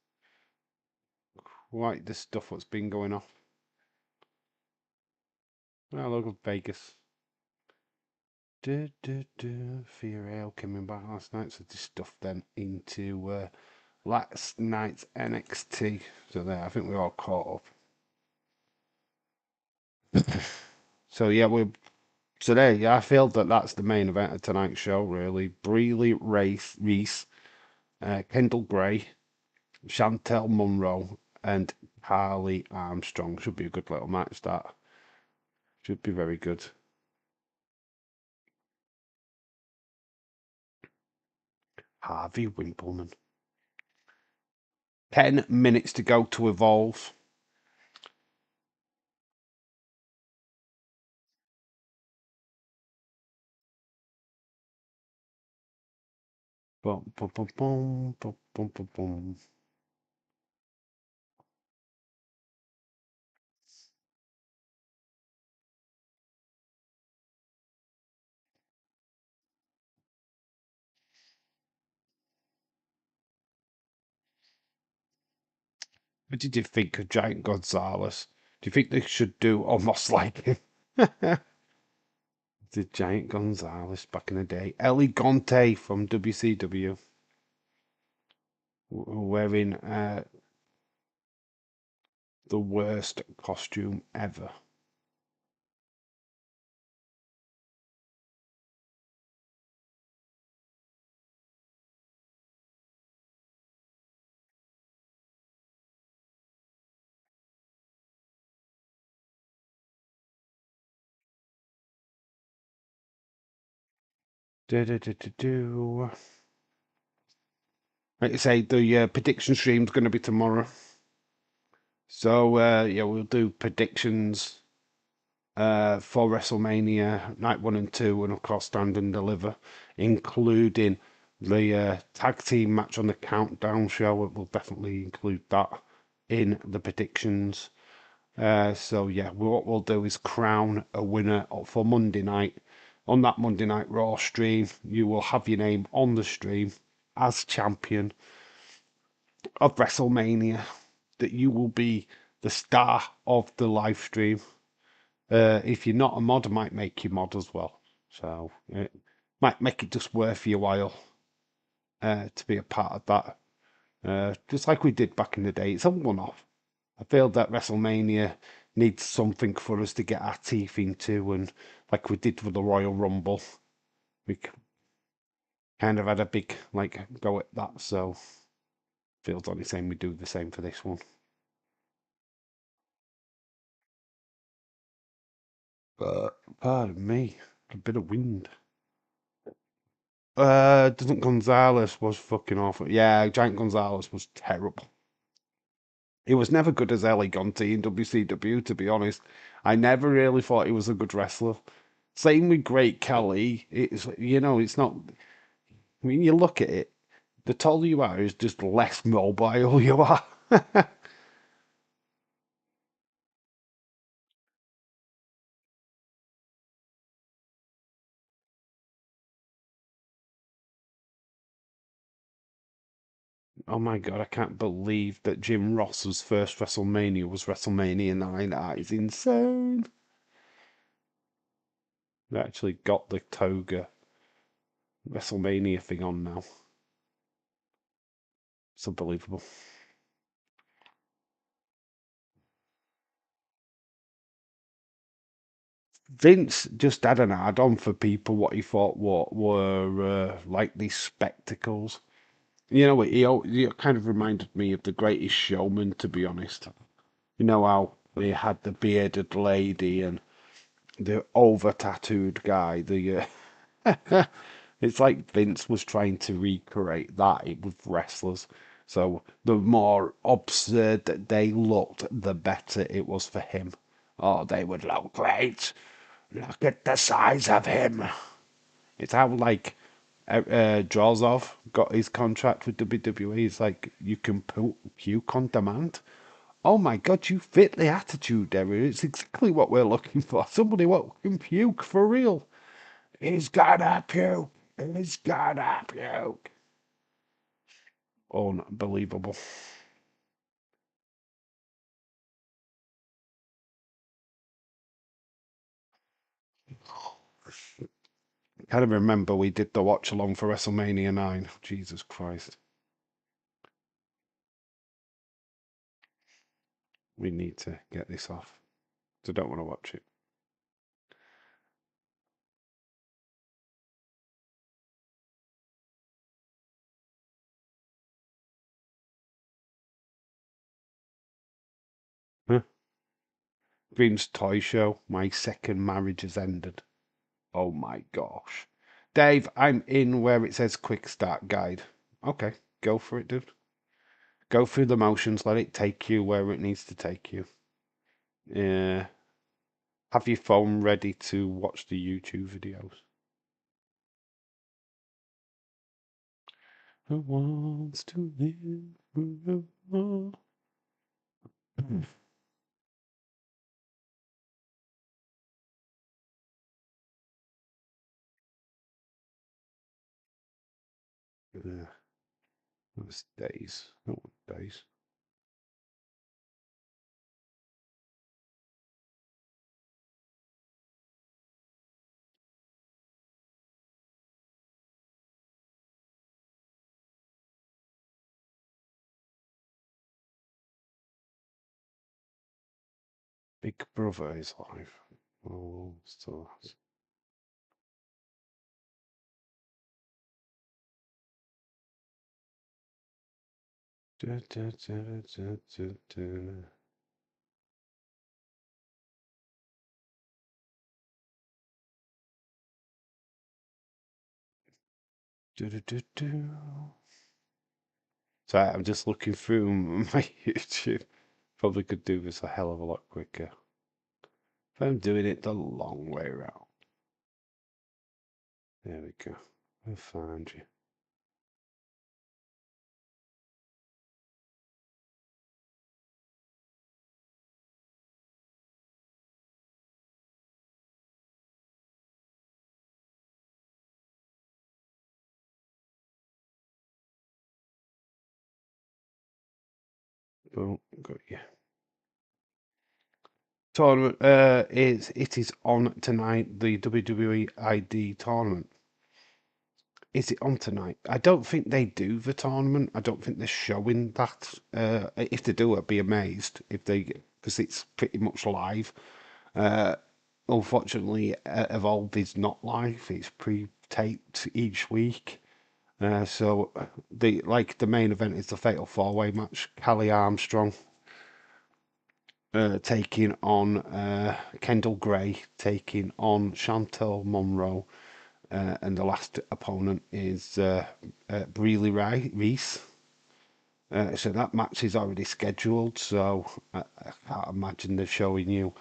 quite the stuff that's been going on. Well, look at Vegas. Fear Ale coming back last night, so this stuff then into last night's NXT. So there, I think we're all caught up. So yeah, so there. Yeah, I feel that that's the main event of tonight's show. Really, Breely Reese, Kendall Gray, Chantel Monroe, and Carly Armstrong. Should be a good little match. That should be very good. Harvey Wimpleman. 10 minutes to go to Evolve. Boom, boom, boom, boom, boom, boom, boom, boom. What did you think of Giant Gonzalez? Do you think they should do almost like him? The Giant Gonzalez back in the day. Ellie Gonte from WCW wearing the worst costume ever. Do, do, do, do, do. Like I say, the prediction stream's going to be tomorrow. So, yeah, we'll do predictions for WrestleMania night 1 and 2, and of course, Stand and Deliver, including the tag team match on the Countdown show. We'll definitely include that in the predictions. So, yeah, what we'll do is crown a winner for Monday night. On that Monday Night Raw stream, you will have your name on the stream as champion of WrestleMania, that you will be the star of the live stream. If you're not a mod, I might make you mod as well. So it might make it just worth your while to be a part of that. Just like we did back in the day. It's a one-off. I feel that WrestleMania needs something for us to get our teeth into, and like we did with the Royal Rumble, we kind of had a big go at that. So feels only saying we do the same for this one. But pardon me, a bit of wind. Doesn't Gonzalez was fucking awful. Yeah, Giant Gonzalez was terrible. He was never good as Ellie Gonti in WCW, to be honest. I never really thought he was a good wrestler. Same with Great Khali. It's not. I mean, you look at it, the taller you are is just less mobile you are. Oh my god, I can't believe that Jim Ross's first WrestleMania was WrestleMania 9. That is insane. They actually got the toga WrestleMania thing on now. It's unbelievable. Vince just had an add-on for people what he thought were like these spectacles. He kind of reminded me of The Greatest Showman, to be honest. You know how they had the bearded lady and the over-tattooed guy. It's like Vince was trying to recreate that with wrestlers. So the more absurd that they looked, the better it was for him. Oh, they would look great. Look at the size of him. It's how Drawsov got his contract with WWE. It's like you can puke on demand. Oh my god, you fit the attitude area. It's exactly what we're looking for. Somebody what can puke for real. He's gonna puke. He's gonna puke. Unbelievable. Can't even remember we did the watch along for WrestleMania 9. Jesus Christ. We need to get this off. So I don't want to watch it. Huh? Vince Toy Show. My second marriage has ended. Oh my gosh. Dave, I'm in where it says quick start guide. Okay, go for it, dude. Go through the motions, let it take you where it needs to take you. Yeah. Have your phone ready to watch the YouTube videos. Who wants to live forever? Yeah, those days. Oh, days. Big Brother is live. Oh, so da, da, da, da, da, da. Do, do, do, do. So I'm just looking through my YouTube. Probably could do this a hell of a lot quicker. If I'm doing it the long way around. There we go. I found you. Boom, got you. Tournament it is on tonight, the WWE ID tournament. Is it on tonight? I don't think they do the tournament. I don't think they're showing that. If they do, I'd be amazed if they, because it's pretty much live. Uh, Unfortunately, Evolve is not live. It's pre-taped each week. So the main event is the Fatal 4-Way match. Callie Armstrong taking on Kendall Gray, taking on Chantel Monroe, and the last opponent is Breely Reese. So that match is already scheduled. So I can't imagine they're showing you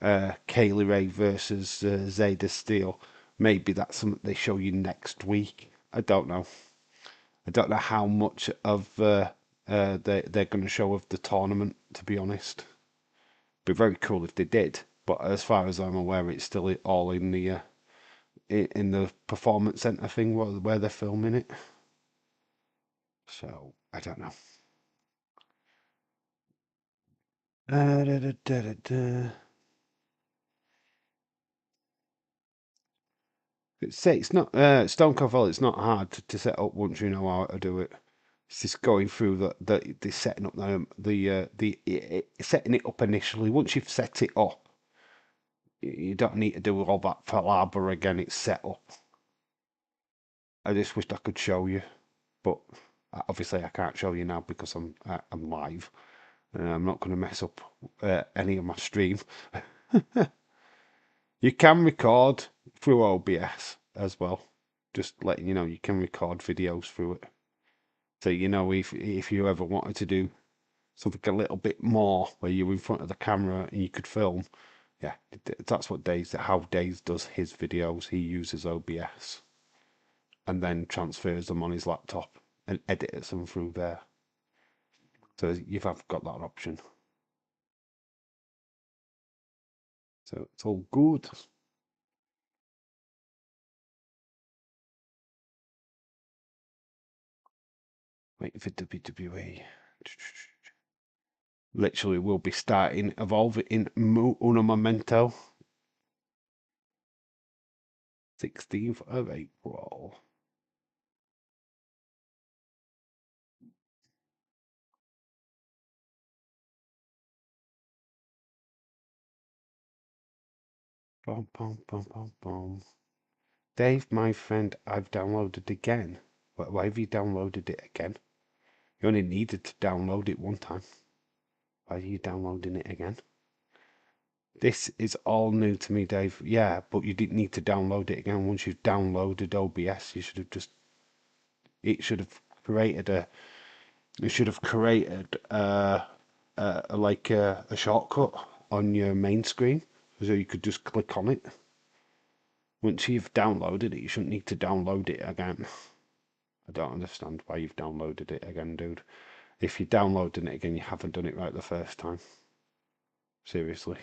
Kaylee Ray versus Zayda Steele. Maybe that's something they show you next week. I don't know. I don't know how much of they're going to show of the tournament. To be honest, be very cool if they did. But as far as I'm aware, it's still all in the performance center thing where they're filming it. So I don't know. Da, da, da, da. It's not Stone Cold Fall. It's not hard to set up once you know how to do it. It's just going through the setting up setting it up initially. Once you've set it up, you don't need to do all that palaver again. It's set up. I just wished I could show you, but obviously I can't show you now because I'm live. I'm not going to mess up any of my stream. You can record through OBS as well. Just letting you know, you can record videos through it. So you know, if you ever wanted to do something a little bit more, where you're in front of the camera and you could film, yeah, that's what how Daze does his videos. He uses OBS and then transfers them on his laptop and edits them through there. So you've got that option. So it's all good. Waiting for WWE. Literally, we'll be starting Evolve in Uno Momento. 16th of April. Bum, bum, bum, bum, bum. Dave, my friend, I've downloaded again. Why have you downloaded it again? You only needed to download it one time. Why are you downloading it again? This is all new to me, Dave. Yeah, but you didn't need to download it again. Once you've downloaded OBS, you should have just. It should have created a. It should have created a shortcut on your main screen, so you could just click on it. Once you've downloaded it, you shouldn't need to download it again. I don't understand why you've downloaded it again, dude. If you're downloading it again, you haven't done it right the first time. Seriously.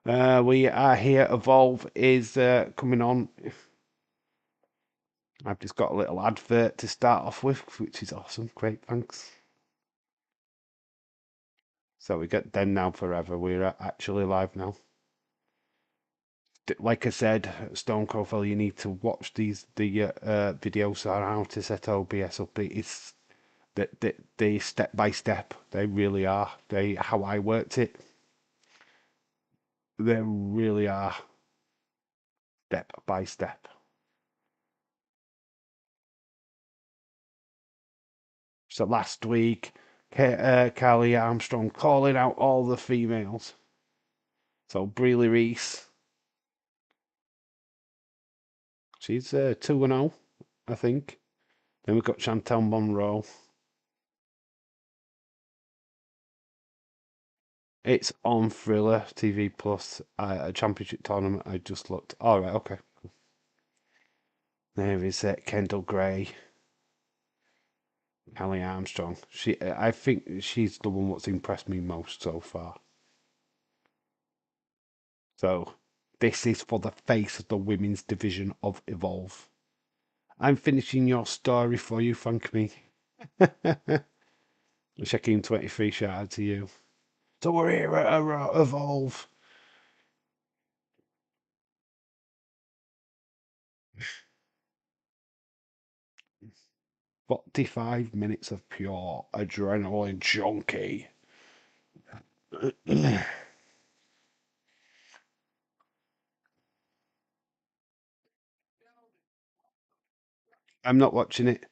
We are here. Evolve is coming on. I've just got a little advert to start off with, which is awesome. Great, thanks. So we get Then Now Forever. We're actually live now. Like I said, Stone Cold Fell, you need to watch the videos on how to set OBS up. It's they step by step. They really are. How I worked it. They really are, step by step. So last week, Carly Armstrong calling out all the females. So Breely Reese, she's 2-0, I think. Then we've got Chantel Monroe. It's on Thriller TV Plus, a championship tournament. I just looked. All right, okay. There is Kendall Gray, Callie Armstrong. I think she's the one what's impressed me most so far. So this is for the face of the women's division of Evolve. I'm finishing your story for you, thank me. Checking 23, shout out to you. So we're here at Evolve. 45 minutes of pure adrenaline junkie. I'm not watching it.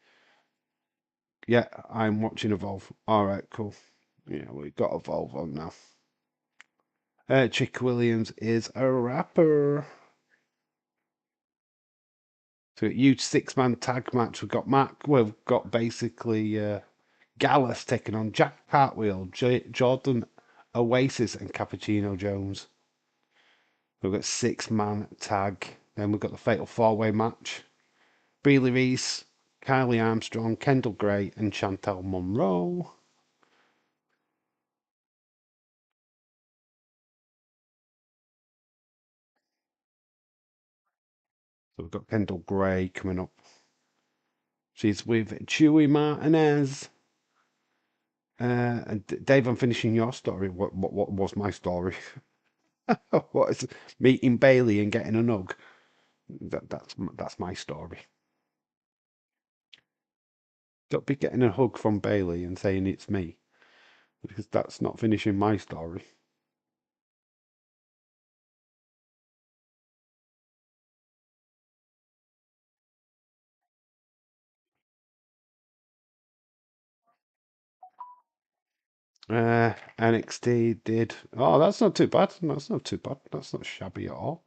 Yeah, I'm watching Evolve. All right, cool. Yeah, we got Evolve on now. Chick Williams is a rapper. So huge 6-man tag match. We've got basically Gallus taking on Jack Cartwheel, Jordan Oasis, and Cappuccino Jones. We've got 6-man tag. Then we've got the Fatal 4-way match. Breely Reese, Kylie Armstrong, Kendall Gray, and Chantel Monroe. So we've got Kendall Gray coming up. She's with Chewy Martinez. And Dave, I'm finishing your story. What was my story? What is meeting Bailey and getting a nug? That's my story. Don't be getting a hug from Bailey and saying it's me, because that's not finishing my story. NXT did. Oh, that's not too bad. That's not too bad. That's not shabby at all.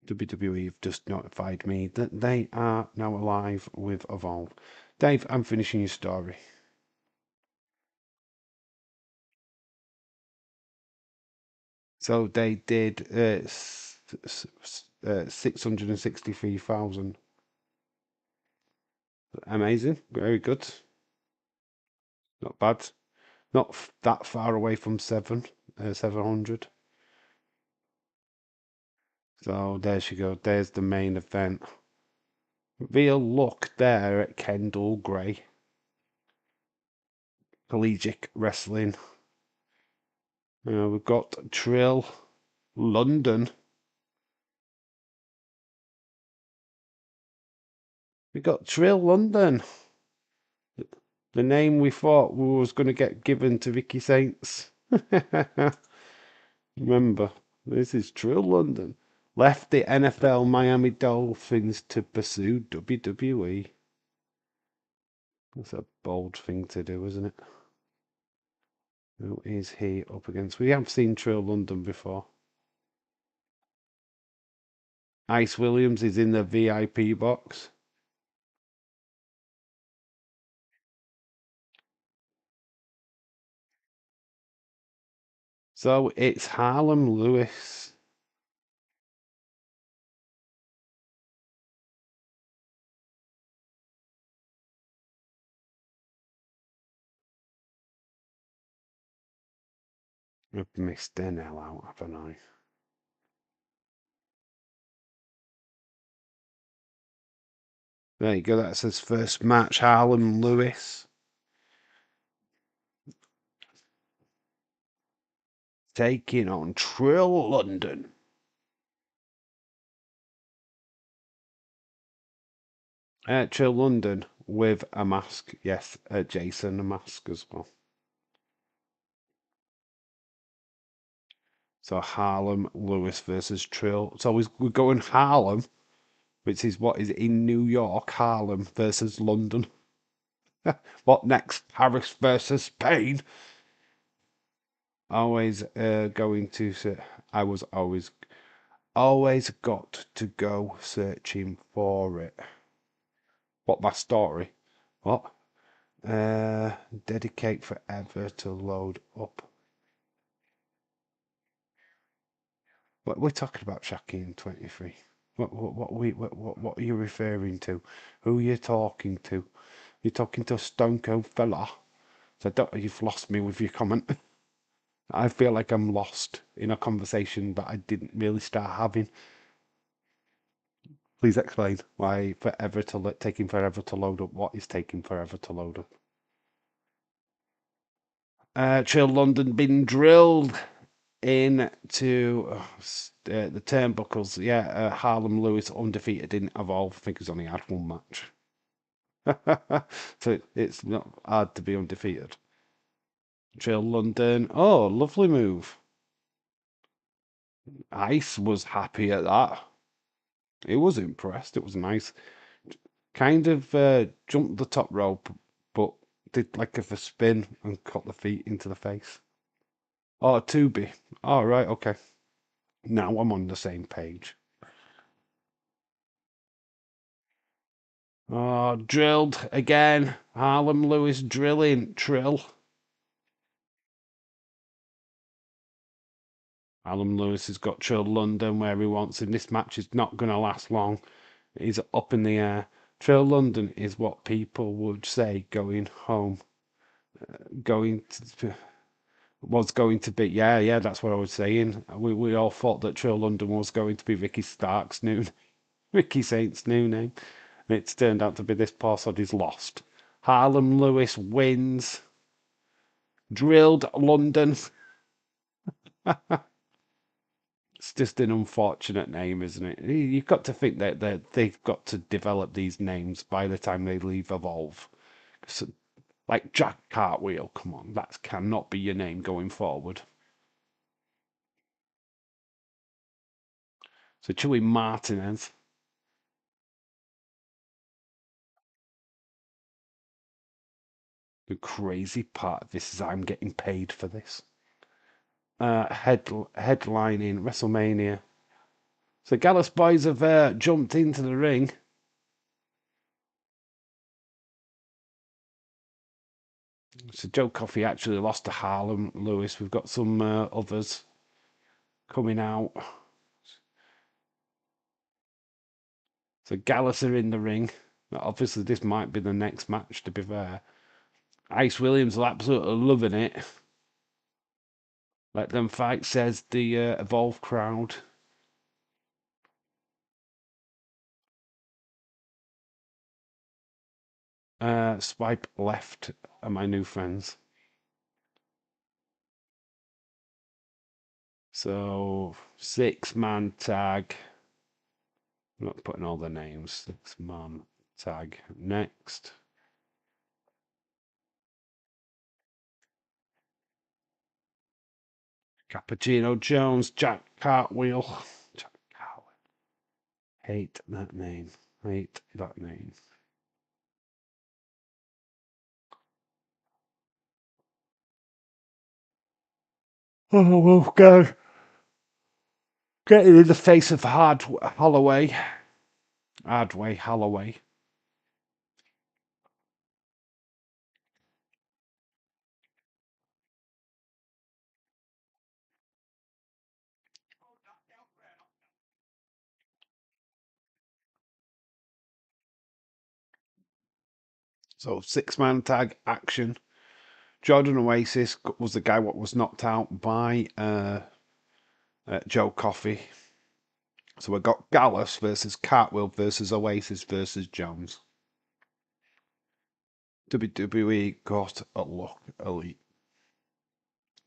WWE have just notified me that they are now alive with Evolve. Dave, I'm finishing your story. So they did 663,000. Amazing. Very good. Not bad. Not that far away from 700. So there she go. There's the main event. Real look there at Kendall Gray. Collegiate wrestling. We've got Trill London. We got Trill London. The name we thought was going to get given to Vicky Saints. Remember, this is Trill London. Left the NFL Miami Dolphins to pursue WWE. That's a bold thing to do, isn't it? Who is he up against? We have seen Trill London before. Ice Williams is in the VIP box. So it's Harlem Lewis. I've missed the hell out, haven't I? There you go. That's his first match. Harlem Lewis taking on Trill London. Trill London with a mask. Yes, Jason a mask as well. So Harlem Lewis versus Trill. So we're going Harlem, which is what is in New York. Harlem versus London. What next? Paris versus Spain. Always going to. I was always got to go searching for it. What, my story? What? Dedicate forever to load up. What we're talking about, Shaki in 23. What are you referring to? Who are you talking to? You're talking to a stone cold fella. So you've lost me with your comment. I feel like I'm lost in a conversation that I didn't really start having. Please explain why taking forever to load up. What is taking forever to load up? Chill London been drilled into the turnbuckles. Yeah, Harlem Lewis undefeated in Evolve. I think he's only had one match. So it's not hard to be undefeated. Chill London. Oh, lovely move. Ice was happy at that. He was impressed. It was nice. Kind of jumped the top rope, but did like a spin and caught the feet into the face. Oh, Tubi. All right, okay. Now I'm on the same page. Oh, drilled again. Harlem Lewis drilling. Trill. Harlem Lewis has got Trill London where he wants him. This match is not going to last long. He's up in the air. Trill London is what people would say going home. Going to, was going to be. Yeah, that's what I was saying. We all thought that Trill London was going to be Ricky Stark's new, Ricky Saint's new name. And it's turned out to be this poor sod is lost. Harlem Lewis wins. Drilled London. It's just an unfortunate name, isn't it? You've got to think that they've got to develop these names by the time they leave Evolve. So, like Jack Cartwheel, come on, that cannot be your name going forward. So Chewy Martinez. The crazy part of this is I'm getting paid for this. Headlining WrestleMania. So Gallus boys have jumped into the ring. So Joe Coffey actually lost to Harlem Lewis. We've got some others coming out. So Gallus are in the ring. Obviously, this might be the next match, to be fair. Ice Williams are absolutely loving it. Let them fight, says the Evolve crowd. Swipe left are my new friends. So, 6-man tag. I'm not putting all the names. 6-man tag. Next. Cappuccino Jones, Jack Cartwheel. Jack Cartwheel. Hate that name. Hate that name. Oh, well, go. Getting in the face of Holloway. Holloway. So 6-man tag action. Jordan Oasis was the guy what was knocked out by Joe Coffey. So we got Gallus versus Cartwheel versus Oasis versus Jones. WWE got a look elite.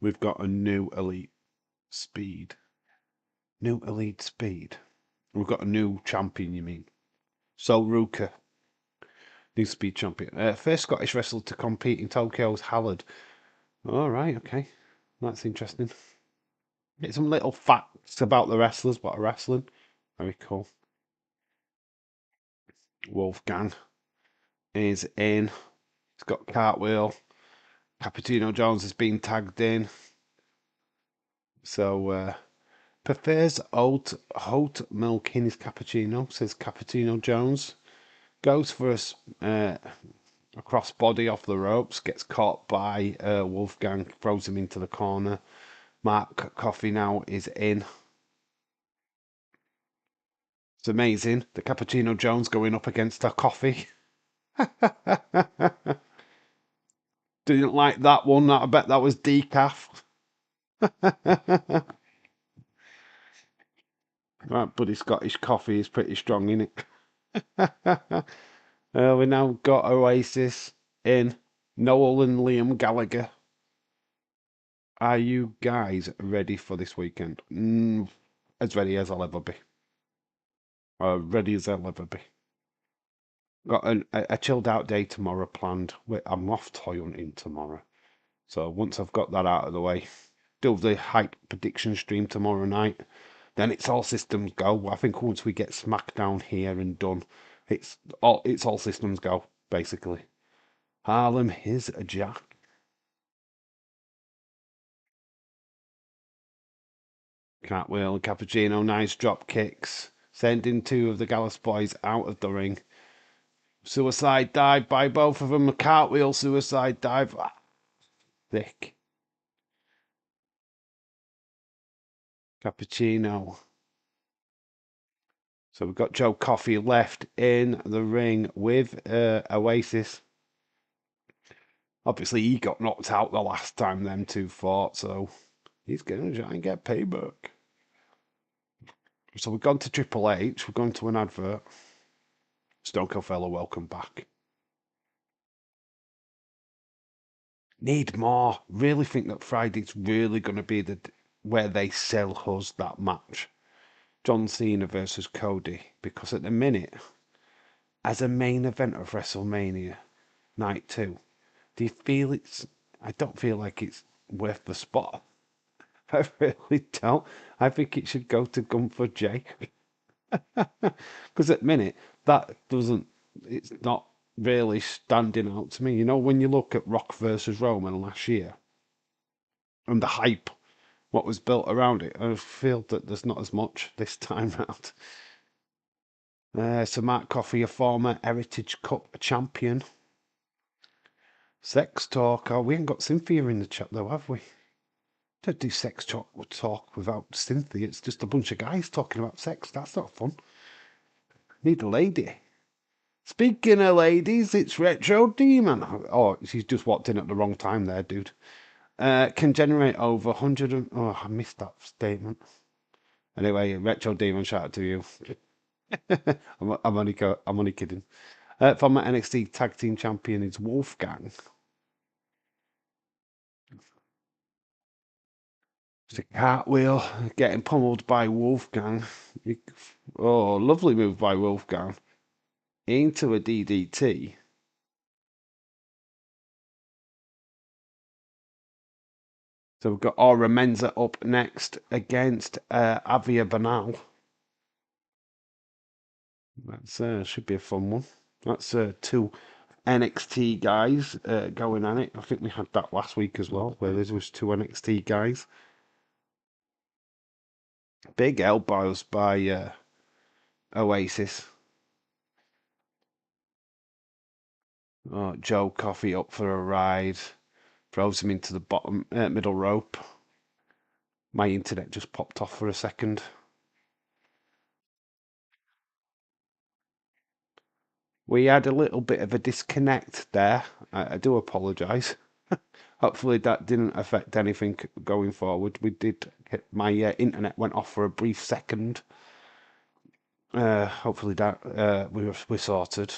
We've got a new elite speed. New elite speed. We've got a new champion, you mean? Sol Ruka. New speed champion. First Scottish wrestler to compete in Tokyo's Hallowed. All right, okay. That's interesting. Get some little facts about the wrestlers, what are wrestling. Very cool. Wolfgang is in. He's got Cartwheel. Cappuccino Jones has been tagged in. So, prefers oat milk in his cappuccino, says Cappuccino Jones. Goes for a crossbody off the ropes, gets caught by Wolfgang, throws him into the corner. Mark Coffey now is in. It's amazing. The Cappuccino Jones going up against a Coffey. Didn't like that one. I bet that was decaf. Right, buddy, Scottish coffee is pretty strong, isn't it? We now got Oasis in. Noel and Liam Gallagher. Are you guys ready for this weekend? As ready as I'll ever be. Ready as I'll ever be. Got a chilled out day tomorrow planned. I'm off toy hunting tomorrow. So once I've got that out of the way, do the hype prediction stream tomorrow night. Then it's all systems go. I think once we get SmackDown here and done, it's all systems go, basically. Harlem is Jack. Cartwheel, Cappuccino, nice drop kicks. Sending two of the Gallus boys out of the ring. Suicide dive by both of them. Cartwheel, suicide dive. Thick. Cappuccino. So we've got Joe Coffey left in the ring with Oasis. Obviously, he got knocked out the last time them two fought, so he's going to try and get payback. So we've gone to Triple H, we've gone to an advert. Stone Cold Fella, welcome back. Need more. Really think that Friday's really going to be where they sell us that match. John Cena versus Cody. Because at the minute, as a main event of WrestleMania Night 2, do you feel I don't feel like it's worth the spot. I really don't. I think it should go to Gunther Jay. Because at the minute, it's not really standing out to me. You know, when you look at Rock versus Roman last year and the hype, what was built around it, I feel that there's not as much this time round. So Mark Coffey, a former Heritage Cup champion. Sex talk. Oh, we ain't got Cynthia in the chat though, have we? Don't do sex talk without Cynthia. It's just a bunch of guys talking about sex. That's not fun. Need a lady. Speaking of ladies, it's Retro Demon. Oh, she's just walked in at the wrong time there, dude. Can generate over 100 oh, I missed that statement. Anyway, Retro Demon, shout out to you. I'm only kidding. Former NXT Tag Team Champion is Wolfgang. It's a cartwheel, getting pummeled by Wolfgang. Oh, lovely move by Wolfgang. Into a DDT. So we've got Aura Menza up next against Avia Banal. That should be a fun one. That's two NXT guys going at it. I think we had that last week as well, where there was two NXT guys. Big elbows by Oasis. Oh, Joe Coffey up for a ride. Throws him into the bottom middle rope. My internet just popped off for a second. We had a little bit of a disconnect there. I do apologise. Hopefully that didn't affect anything going forward. My internet went off for a brief second. Hopefully that we're sorted.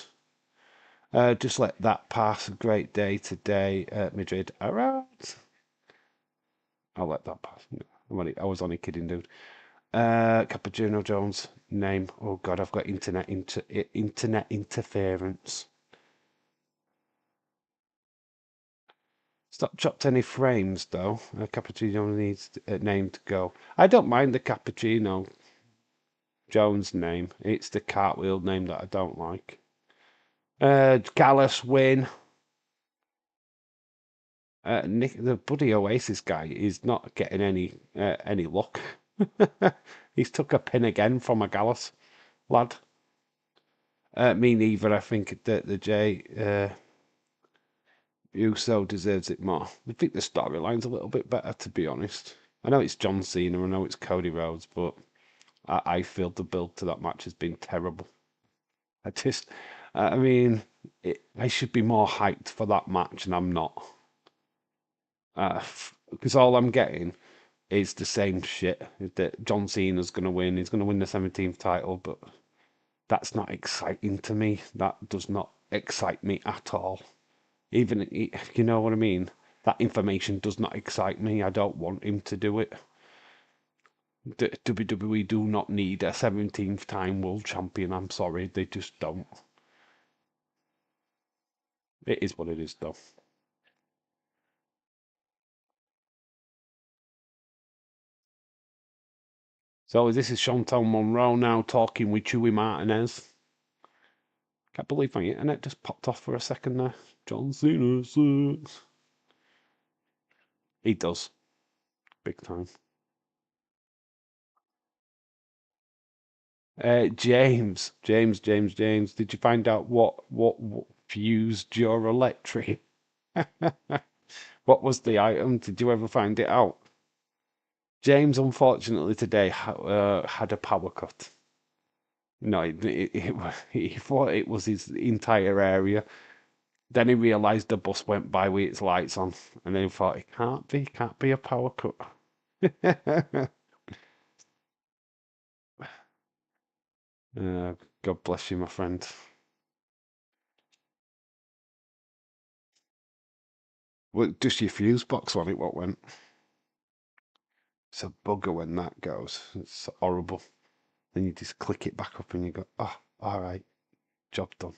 Just let that pass. A great day today at Madrid. All right. I'll let that pass. I was only kidding, dude. Cappuccino Jones name. Oh God, I've got internet interference. Stop chopped any frames though. A cappuccino needs a name to go. I don't mind the cappuccino Jones name. It's the cartwheel name that I don't like. Gallus win. Nick, the bloody Oasis guy, is not getting any luck. He's took a pin again from a Gallus lad. Me neither. I think that the Uso deserves it more. I think the storyline's a little bit better, to be honest. I know it's John Cena, I know it's Cody Rhodes, but I feel the build to that match has been terrible. I just, I mean, I should be more hyped for that match, and I'm not. Because all I'm getting is the same shit. That John Cena's going to win. He's going to win the 17th title, but that's not exciting to me. That does not excite me at all. Even, you know what I mean? That information does not excite me. I don't want him to do it. The WWE do not need a 17th time world champion. I'm sorry, they just don't. It is what it is, though. So this is Chantal Monroe now talking with Chewy Martinez. Can't believe my internet just popped off for a second there. John Cena sucks. He does. Big time. James. Did you find out what fused your electric? What was the item? Did you ever find it out? James, unfortunately, today had a power cut. No, he thought it was his entire area. Then he realised the bus went by with its lights on, and then he thought it can't be a power cut. God bless you, my friend. Well, just your fuse box on it, what went? It's a bugger when that goes. It's horrible. Then you just click it back up and you go, oh, all right, job done.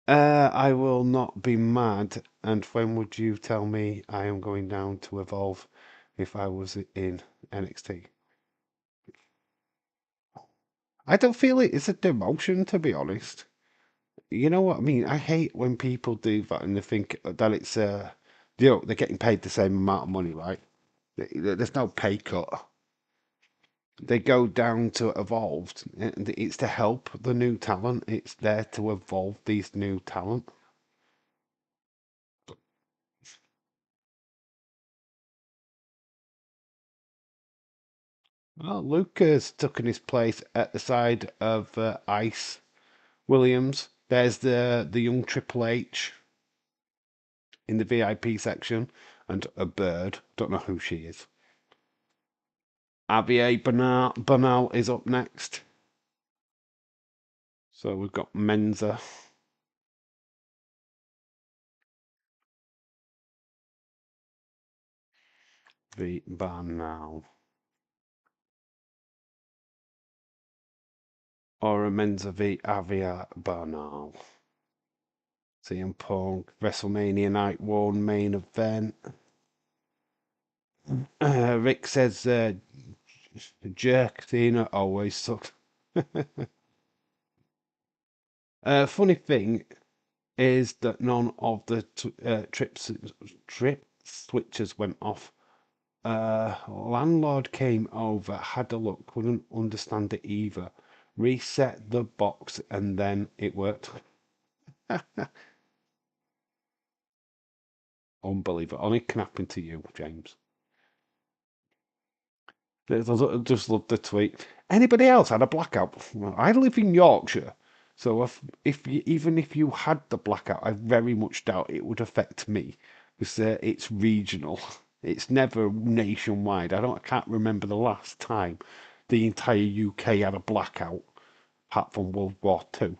I will not be mad. And when would you tell me I am going down to Evolve if I was in NXT? I don't feel it is a demotion, to be honest. You know what I mean? I hate when people do that and they think that it's they're getting paid the same amount of money, right? There's no pay cut. They go down to evolved, and it's to help the new talent. It's there to evolve these new talent. Well, Luca's taken his place at the side of Ice Williams. There's the young Triple H in the VIP section, and a bird. Don't know who she is. Javier Bernal is up next. So we've got Menza. V Bernal. Or a Menza v Javier Bernal. CM Punk, WrestleMania Night 1 main event. Rick says Jerk Cena always sucks. Funny thing is that none of the trip switches went off. Landlord came over, had a look, couldn't understand it either. Reset the box and then it worked. Unbelievable. Only can happen to you, James. I just love the tweet. Anybody else had a blackout? Well, I live in Yorkshire, so even if you had the blackout, I very much doubt it would affect me because it's regional. It's never nationwide. I can't remember the last time the entire UK had a blackout, apart from World War Two.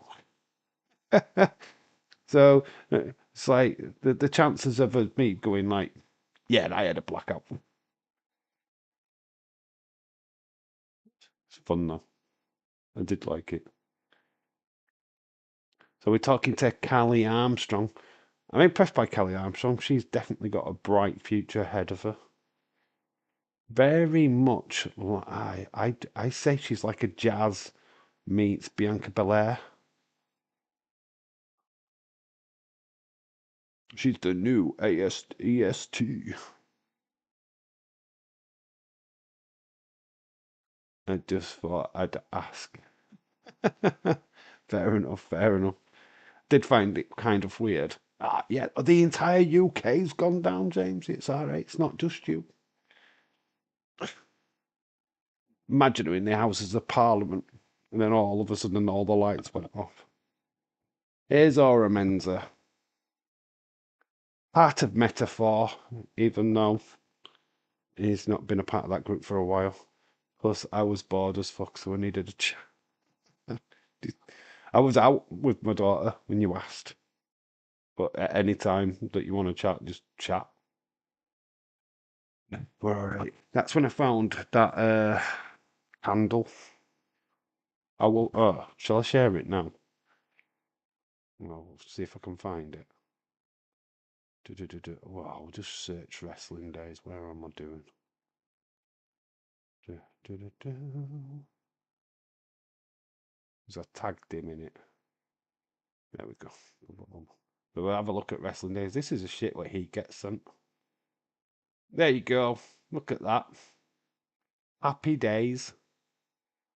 So it's like the chances of me going like, yeah, I had a blackout. It's fun though. I did like it. So we're talking to Callie Armstrong. I'm impressed by Kelly Armstrong. She's definitely got a bright future ahead of her. Very much. I say she's like a Jazz meets Bianca Belair. She's the new EST. I just thought I'd ask. Fair enough, fair enough. Did find it kind of weird. Yeah, the entire UK's gone down, James. It's alright, it's not just you. Imagine her in the Houses of Parliament, and then all of a sudden all the lights went off. Here's Aura Menza. Part of Metaphor, even though he's not been a part of that group for a while. Plus, I was bored as fuck, so I needed a chat. I was out with my daughter when you asked. But at any time that you want to chat, just chat. We're all right. That's when I found that candle. I will. Oh, shall I share it now? I'll see if I can find it. Well, I'll just search wrestling days. Where am I doing? There's a tag him in it. There we go. We'll have a look at wrestling days. This is a shit what he gets sent. There you go. Look at that. Happy days.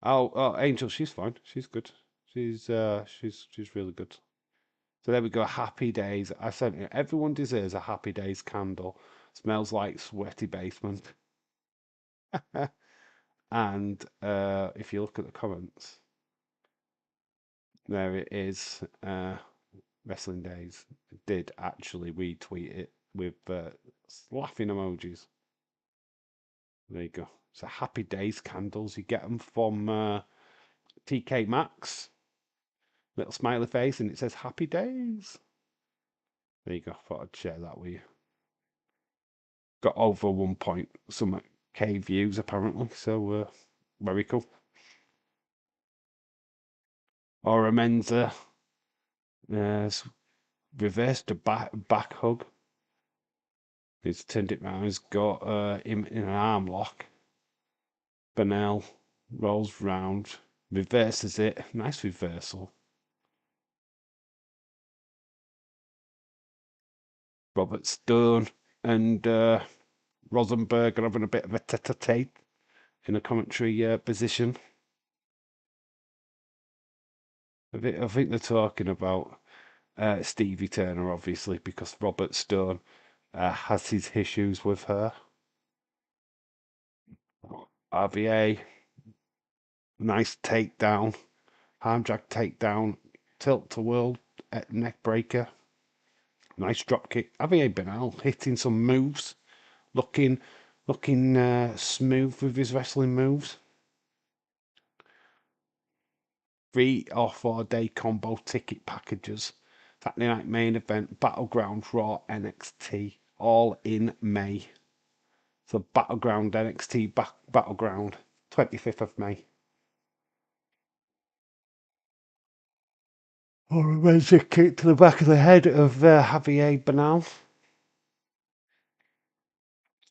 Oh, Angel, she's fine. She's good. She's really good. So there we go. Happy days. I sent it. Everyone deserves a happy days candle. Smells like sweaty basement. And if you look at the comments, there it is. Wrestling Days did actually retweet it with laughing emojis. There you go. So happy days candles. You get them from TK Maxx. Little smiley face, and it says happy days. There you go. Thought I'd share that with you. Got over 1 point some K views apparently. So very cool. Or a Menza reversed a back hug. He's turned it round. He's got him in an arm lock. Bernal rolls round, reverses it. Nice reversal. Robert Stone and Rosenberg are having a bit of a tete-a-tete in a commentary position. I think they're talking about Stevie Turner, obviously, because Robert Stone has his issues with her. RBA, nice takedown, arm drag takedown, tilt to world neck breaker. Nice drop kick. RBA Bernal hitting some moves, looking smooth with his wrestling moves. 3 or 4 day combo ticket packages. Saturday night main event, Battleground Raw NXT, all in May. So Battleground NXT Battleground, 25th of May. Or a major kick to the back of the head of Javier Bernal.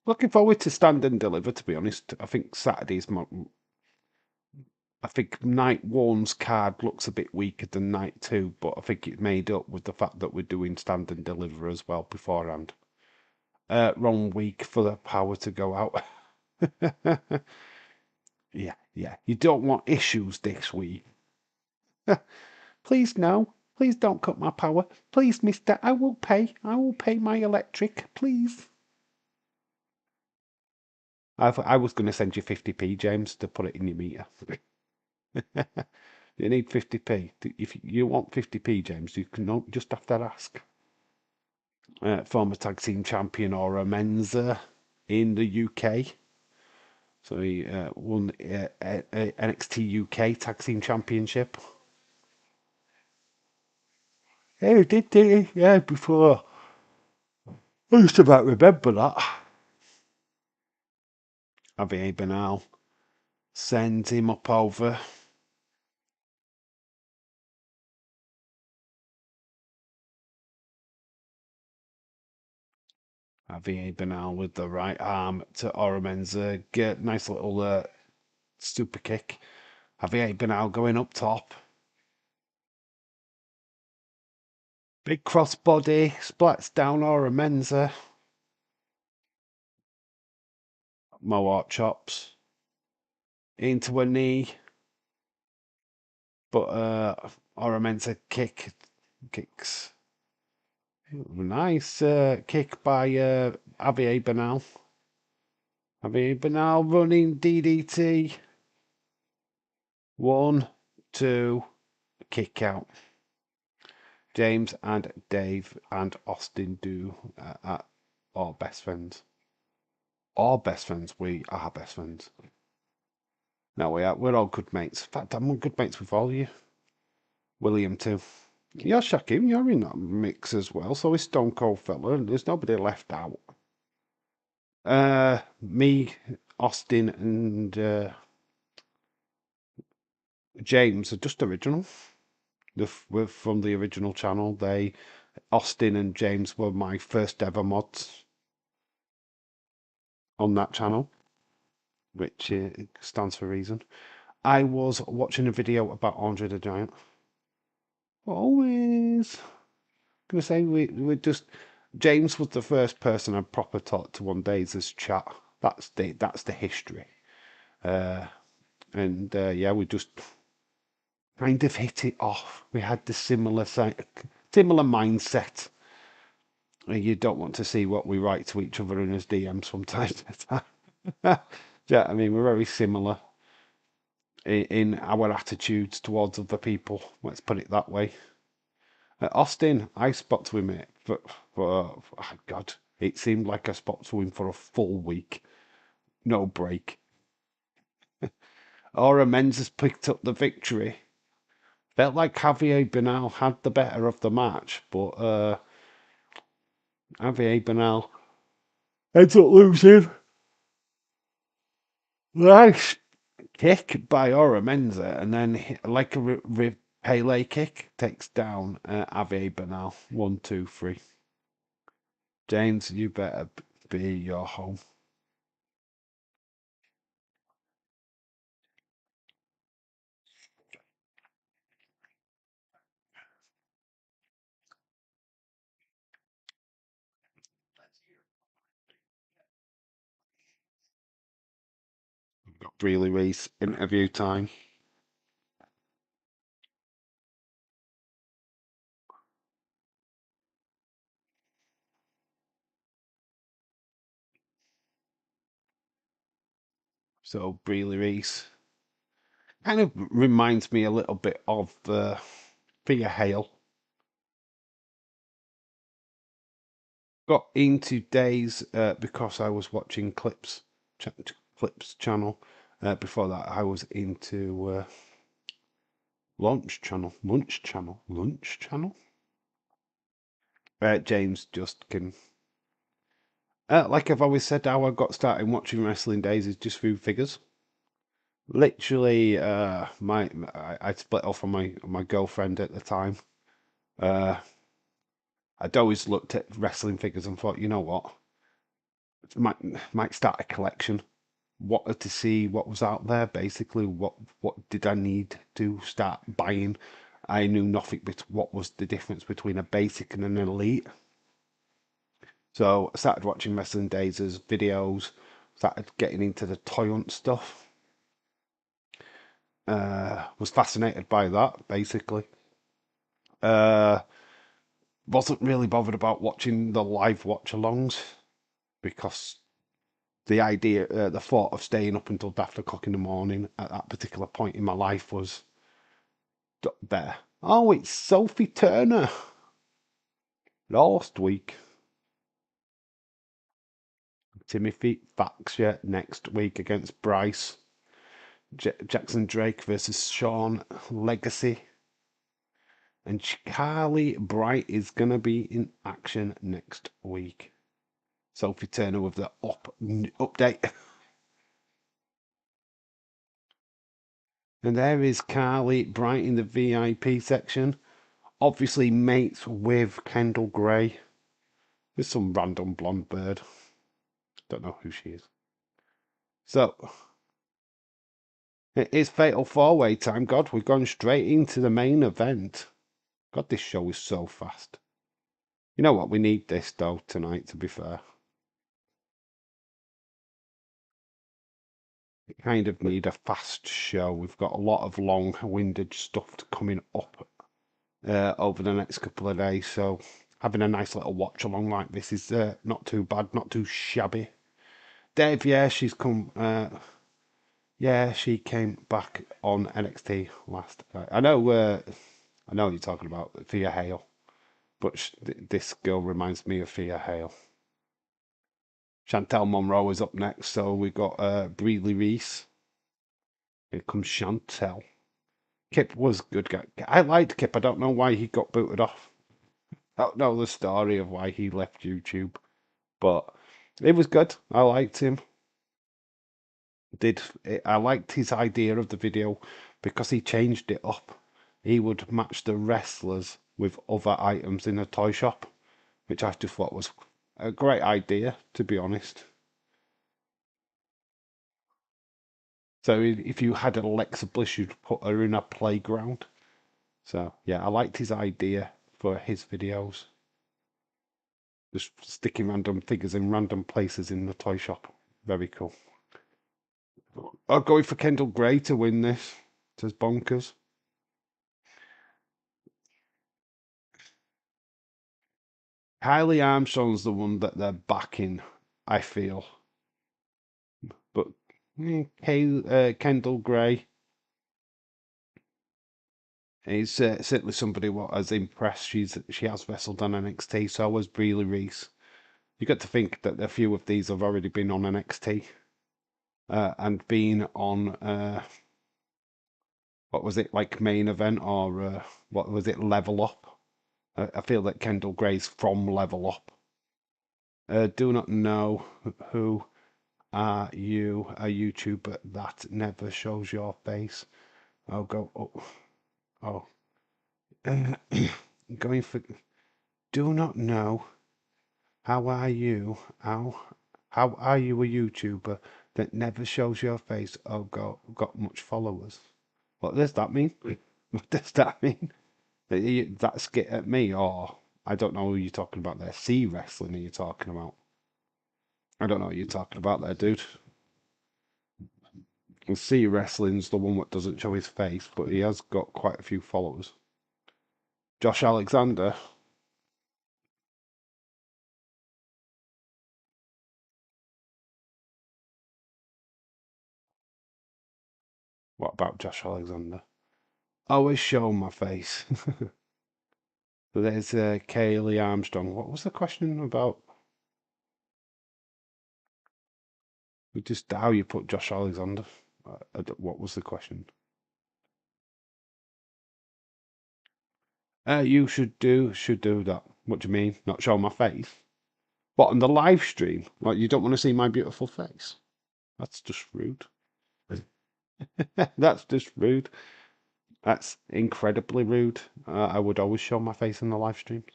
Looking forward to Stand and Deliver, to be honest. I think Saturday's I think night one's card looks a bit weaker than night two, but I think it's made up with the fact that we're doing Stand and Deliver as well beforehand. Wrong week for the power to go out. Yeah. You don't want issues this week. Please no. Please don't cut my power. Please, mister, I will pay. I will pay my electric. Please. I was going to send you 50p, James, to put it in your meter. You need 50p. If you want 50p, James, you can just have to ask. Former tag team champion Aura Menza in the UK. So he won NXT UK Tag Team Championship. Yeah, he did he? Yeah, before. I just about remember that. Javier Bernal sends him up over. Javier Bernal with the right arm to Oromenza. Nice little super kick. Javier Bernal going up top. Big crossbody, splats down Oromenza. Mohawk chops. Into a knee. But Oromenza kicks. Nice kick by Javier Bernal. Javier Bernal running DDT. 1, 2, kick out. James and Dave and Austin do our best friends. Our best friends. We are best friends. No, we are. We're all good mates. In fact, I'm good mates with all of you. William too. You're Shakim. You're in that mix as well. So is Stone Cold Fella. There's nobody left out. Me, Austin, and James are just original. We're from the original channel. Austin and James were my first ever mods on that channel, which stands for a reason. I was watching a video about Andre the Giant. Always gonna say we just James was the first person I proper talked to on Days' chat. That's the history. Yeah, we just kind of hit it off. We had the similar mindset. You don't want to see what we write to each other in his DMs from time to time. Yeah, I mean, we're very similar in our attitudes towards other people. Let's put it that way. Austin, I spoke to him for oh God, it seemed like I spoke to him for a full week, no break. Aura Menz has picked up the victory. Felt like Javier Bernal had the better of the match, but Javier Bernal ends up losing. Nice kick by Aura Menza, and then like a Pele kick takes down Javier Bernal. 1, 2, 3. James, you better be your home. Got Breely Reese interview time. So Breely Reese kind of reminds me a little bit of Thea Hale. Got into Days because I was watching Clips channel. Before that, I was into Lunch channel. James just can. Like I've always said, how I got started watching wrestling Days is just through figures. Literally, I'd split off from my girlfriend at the time. I'd always looked at wrestling figures and thought, you know what, might start a collection. Wanted to see what was out there. Basically, what did I need to start buying? I knew nothing but what was the difference between a basic and an elite. So I started watching Wrestling Days' videos, started getting into the toy hunt stuff. Was fascinated by that, basically. Wasn't really bothered about watching the live watch-alongs because the thought of staying up until after o'clock in the morning at that particular point in my life was better. Oh, it's Sophie Turner. Last week. Timothy Thatcher next week against Bryce. Jackson Drake versus Sean Legacy. And Charlie Bright is going to be in action next week. Sophie Turner with the update. And there is Carly Bright in the VIP section. Obviously mates with Kendall Gray. There's some random blonde bird. Don't know who she is. So it is Fatal 4-Way time. God, we've gone straight into the main event. God, this show is so fast. You know what? We need this though tonight, to be fair. We kind of need a fast show. We've got a lot of long-winded stuff coming up over the next couple of days. So having a nice little watch along like this is not too bad, not too shabby. Dave, yeah, she's come. Yeah, she came back on NXT last. I know. I know what you're talking about Thea Hale, but this girl reminds me of Thea Hale. Chantel Monroe is up next, so we got Breely Reese. Here comes Chantel. Kip was good guy. I liked Kip. I don't know why he got booted off. I don't know the story of why he left YouTube, but it was good. I liked him. I liked his idea of the video because he changed it up. He would match the wrestlers with other items in a toy shop, which I just thought was a great idea, to be honest. So if you had an Alexa Bliss, you'd put her in a playground. So yeah, I liked his idea for his videos. Just sticking random figures in random places in the toy shop. Very cool. I'm going for Kendall Gray to win this. Says Bonkers. Kylie Armstrong's the one that they're backing, I feel. But Kendall Gray is certainly somebody what has impressed. She has wrestled on NXT, so has Breely Reese. You got to think that a few of these have already been on NXT and been on what was it, like main event, or what was it, Level Up? I feel that Kendall Gray's from Level Up. Do not know who are you, a YouTuber that never shows your face. I'll go. Oh. Going for. Do not know. How are you? How are you a YouTuber that never shows your face? Oh, got much followers. What does that mean? What does that mean? That's get at me, or I don't know who you're talking about there. C wrestling are you talking about? I don't know what you're talking about there, dude. And C wrestling's the one that doesn't show his face, but he has got quite a few followers. Josh Alexander. What about Josh Alexander? Always show my face. So there's Kaylee Armstrong. What was the question about? Just how you put Josh Alexander. What was the question? You should do that. What do you mean? Not show my face? What, on the live stream? Like you don't want to see my beautiful face? That's just rude. That's just rude. That's incredibly rude. I would always show my face in the live stream.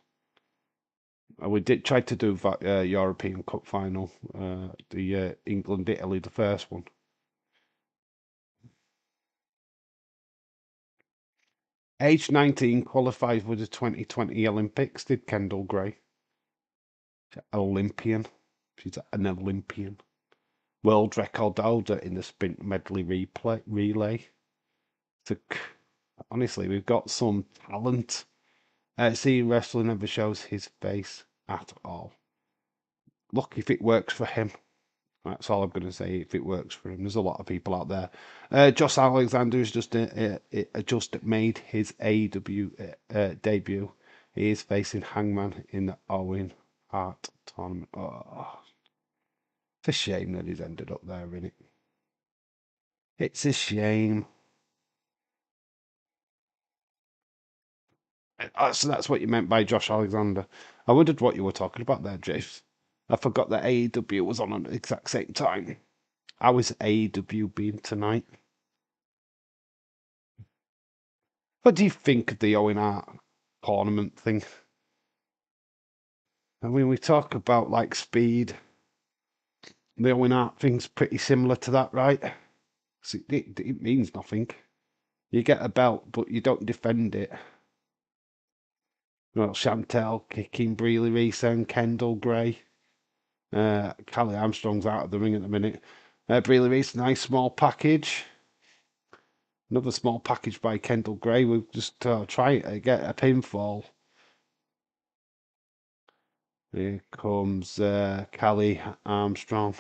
We did try to do that European Cup final, the England Italy, the first one. Age 19, qualified for the 2020 Olympics. Did Kendall Gray? Olympian. She's an Olympian. World record holder in the sprint medley relay. So, honestly, we've got some talent. See, wrestling never shows his face at all. Look, if it works for him. That's all I'm going to say. If it works for him, there's a lot of people out there. Josh Alexander has just made his AEW debut. He is facing Hangman in the Owen Hart tournament. Oh, it's a shame that he's ended up there, isn't it? It's a shame. So that's what you meant by Josh Alexander. I wondered what you were talking about there, James. I forgot that AEW was on at the exact same time. How is AEW being tonight? What do you think of the Owen Hart tournament thing? I mean, we talk about like speed. The Owen Hart thing's pretty similar to that, right? So it means nothing. You get a belt, but you don't defend it. Well, Chantel kicking Breely Reese and Kendall Gray. Callie Armstrong's out of the ring at the minute. Breely Reese, nice small package. Another small package by Kendall Gray. We'll just try to get a pinfall. Here comes Callie Armstrong.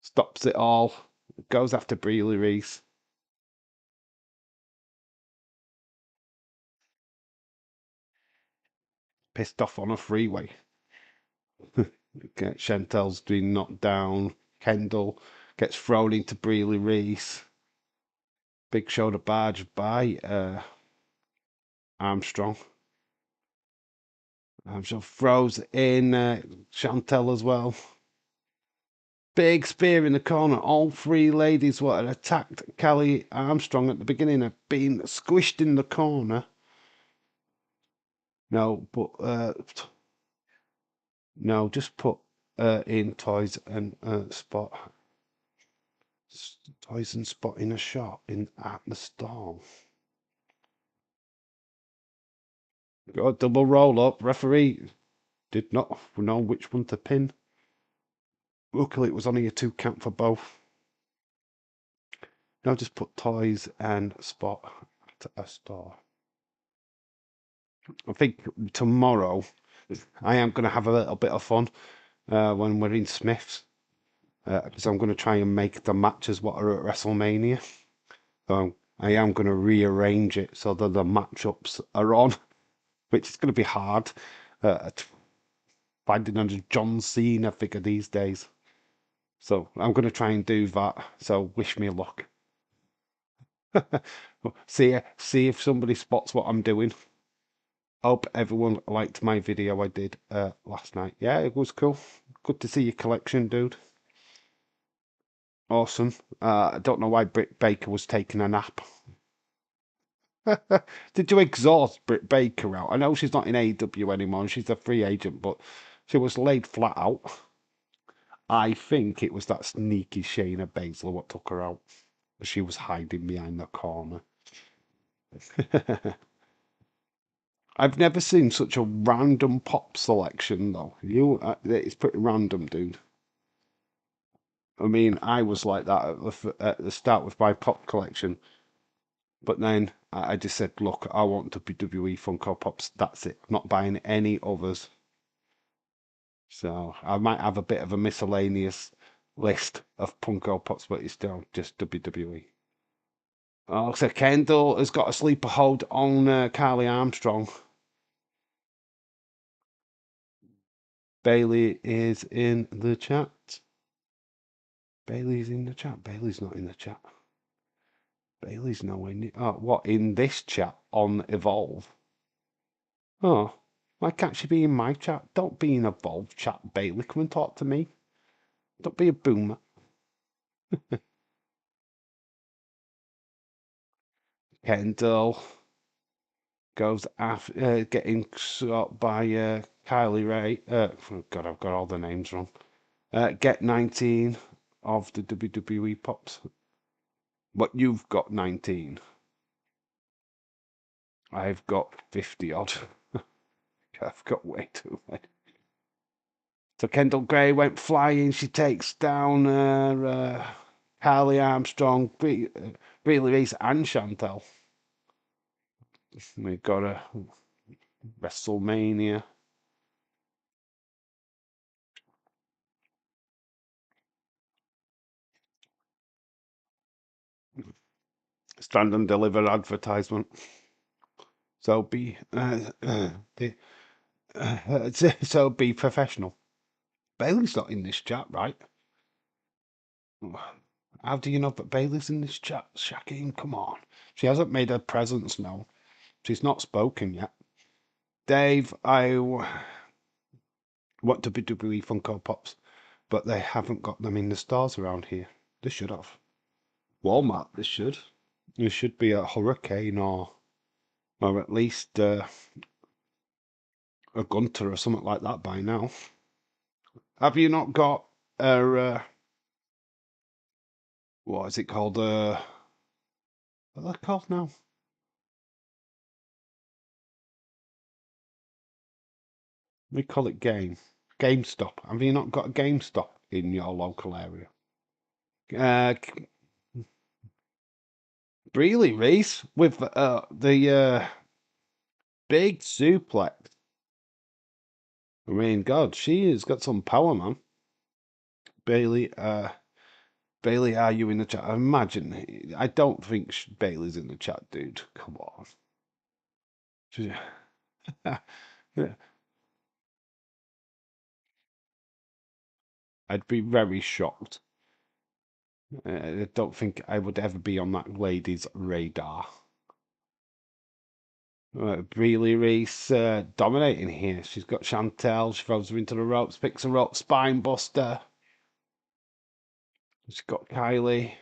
Stops it all. Goes after Breely Reese. Pissed off on a freeway. Chantel's being knocked down. Kendall gets thrown into Breely Reese. Big shoulder barge by Armstrong. Armstrong throws in Chantel as well. Big spear in the corner. All three ladies what had attacked Callie Armstrong at the beginning have been squished in the corner. No, but no, just put in toys and spot. Toys and spot in a shop in at the stall. Got a double roll up. Referee did not know which one to pin. Luckily, it was only a 2 count for both. Now just put toys and spot at a store. I think tomorrow I am going to have a little bit of fun when we're in Smith's. Because I'm going to try and make the matches what are at WrestleMania. So I am going to rearrange it so that the matchups are on, which is going to be hard. Finding a John Cena figure these days. So I'm going to try and do that. So wish me luck. see if somebody spots what I'm doing. Hope everyone liked my video I did last night. Yeah, it was cool. Good to see your collection, dude. Awesome. I don't know why Britt Baker was taking a nap. Did you exhaust Britt Baker out? I know she's not in AEW anymore and she's a free agent, but she was laid flat out. I think it was that sneaky Shayna Baszler what took her out. She was hiding behind the corner. I've never seen such a random pop selection though. It's pretty random, dude. I mean, I was like that at the start with my pop collection, but then I just said, look, I want WWE Funko Pops. That's it. I'm not buying any others. So I might have a bit of a miscellaneous list of Funko Pops, but it's still just WWE. Oh, so Kendall has got a sleeper hold on Carly Armstrong. Bailey is in the chat. Bailey's in the chat. Bailey's not in the chat. Bailey's nowhere near. Oh, what? In this chat on Evolve? Oh, why can't she be in my chat? Don't be in Evolve chat, Bailey. Come and talk to me. Don't be a boomer. Kendall goes after getting shot by Kylie Ray. Oh God, I've got all the names wrong. Get 19 of the WWE Pops. But you've got 19. I've got 50 odd. I've got way too many. So Kendall Gray went flying. She takes down Carly Armstrong, Breely Reese, and Chantel. We've got a WrestleMania. Stand and deliver advertisement. So be so be professional. Bailey's not in this chat, right? How do you know that Bailey's in this chat, Shaquem? Come on. She hasn't made her presence known. She's not spoken yet. Dave, I want WWE Funko Pops, but they haven't got them in the stores around here. They should have. Walmart, they should. There should be a Hurricane or at least a Gunter or something like that by now. Have you not got a what is it called? What are they called now? We call it GameStop. Have you not got a GameStop in your local area? Uh, Breely Reese with the big suplex. I mean, God, she has got some power, man. Bailey, Bailey, are you in the chat? I imagine. I don't think Bailey's in the chat, dude. Come on. I'd be very shocked. I don't think I would ever be on that lady's radar. Breely Reese dominating here. She's got Chantel. She throws her into the ropes, picks her up, spine buster. She's got Kylie.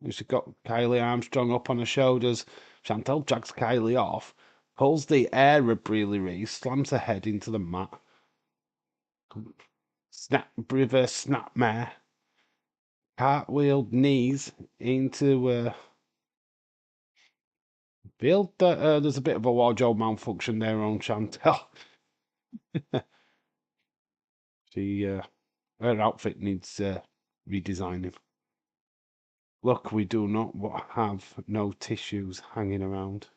She's got Kylie Armstrong up on her shoulders. Chantel drags Kylie off, pulls the air of Breely Reese, slams her head into the mat. Reverse snapmare. Cartwheeled knees into feel that there's a bit of a wardrobe malfunction there on Chantel. Her outfit needs redesigning. Look, we do not have no tissues hanging around.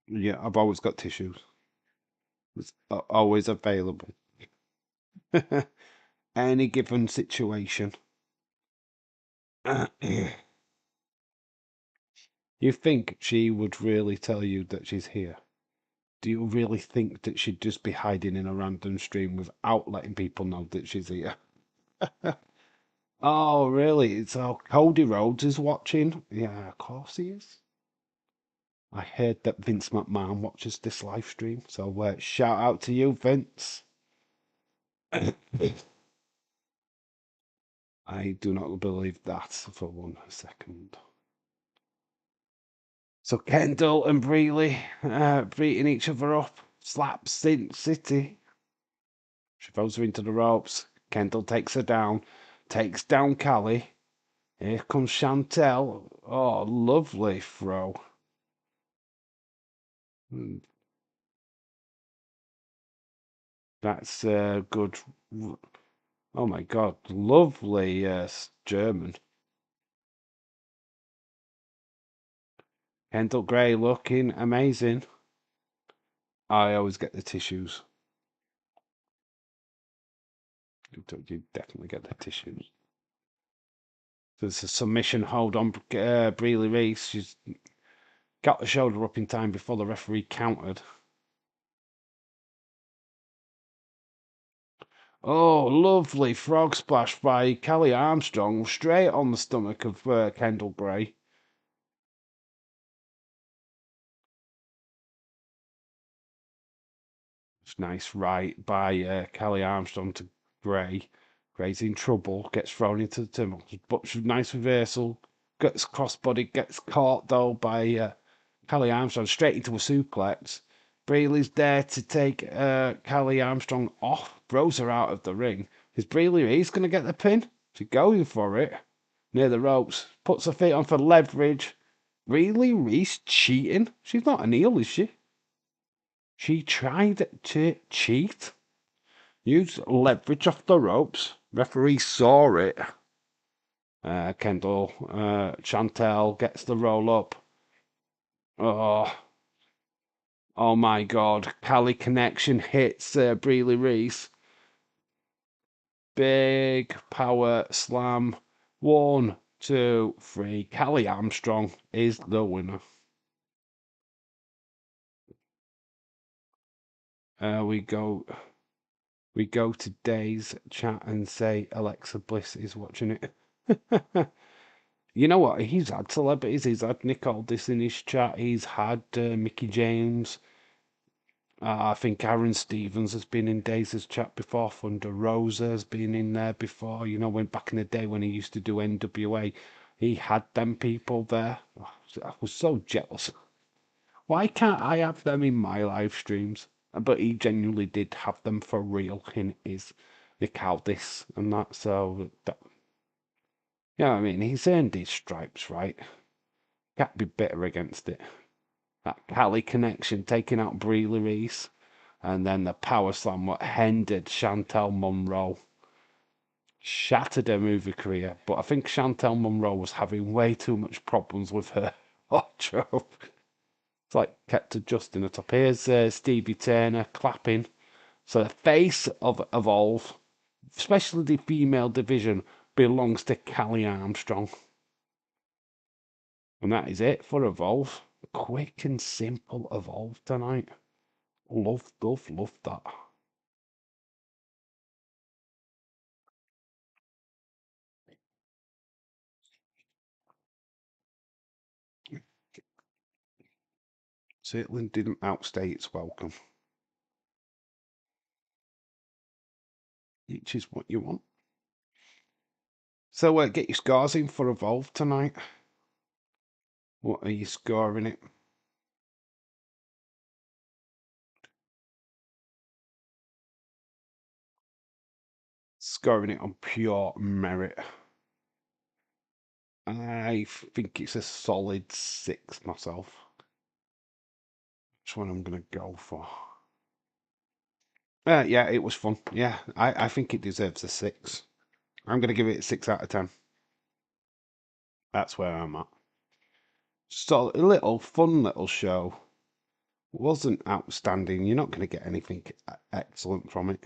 Yeah, I've always got tissues. It's always available. Any given situation. You think she would really tell you that she's here? Do you really think that she'd just be hiding in a random stream without letting people know that she's here? Oh, really? So Cody Rhodes is watching? Yeah, of course he is. I heard that Vince McMahon watches this live stream, so shout out to you, Vince. I do not believe that for 1 second. So Kendall and Breely beating each other up. Slaps City. She throws her into the ropes. Kendall takes her down. Takes down Callie. Here comes Chantel. Oh, lovely throw. That's good. Oh my God, lovely German. Kendall Gray looking amazing. I always get the tissues. You definitely get the tissues. There's a submission hold on Breely Reese. She's got the shoulder up in time before the referee countered. Oh, lovely frog splash by Kelly Armstrong, straight on the stomach of Kendall Gray. It's nice right by Kelly Armstrong to Gray. Gray's in trouble, gets thrown into the tunnel. But nice reversal. Gets crossbody, gets caught though by Kelly Armstrong straight into a suplex. Breely's there to take Kelly Armstrong off, throws her out of the ring. Is Breely Reese going to get the pin? She's going for it. Near the ropes, puts her feet on for leverage. Breely Reese cheating? She's not an heel, is she? She tried to cheat. Used leverage off the ropes. Referee saw it. Kendall, Chantel gets the roll up. Oh, oh my God! Cali connection hits Breely Reese. Big power slam. 1, 2, 3. Cali Armstrong is the winner. We go to Day's chat and say Alexa Bliss is watching it. You know what? He's had celebrities. He's had Nick Aldis in his chat. He's had Mickey James. I think Aaron Stevens has been in Days' chat before. Thunder Rosa has been in there before. You know, when back in the day when he used to do NWA. he had them people there. I was so jealous. Why can't I have them in my live streams? But he genuinely did have them for real in his Icaldis and that. So, you know what I mean? He's earned his stripes, right? Can't be bitter against it. That Cali connection taking out Brie Louise. And then the power slam what hindered Chantel Monroe. Shattered her movie career. But I think Chantel Monroe was having way too much problems with her wardrobe. It's like kept adjusting the top. Here's Stevie Turner clapping. So the face of Evolve, especially the female division, belongs to Callie Armstrong. And that is it for Evolve. Quick and simple Evolve tonight. Love, love, love that. Certainly didn't outstay its welcome. Which is what you want. So get your scores in for Evolve tonight. What are you scoring it? Scoring it on pure merit. I think it's a solid 6 myself. Which one I'm going to go for? Yeah, it was fun. Yeah, I think it deserves a 6. I'm going to give it a 6 out of 10. That's where I'm at. So a little fun little show. Wasn't outstanding. You're not going to get anything excellent from it.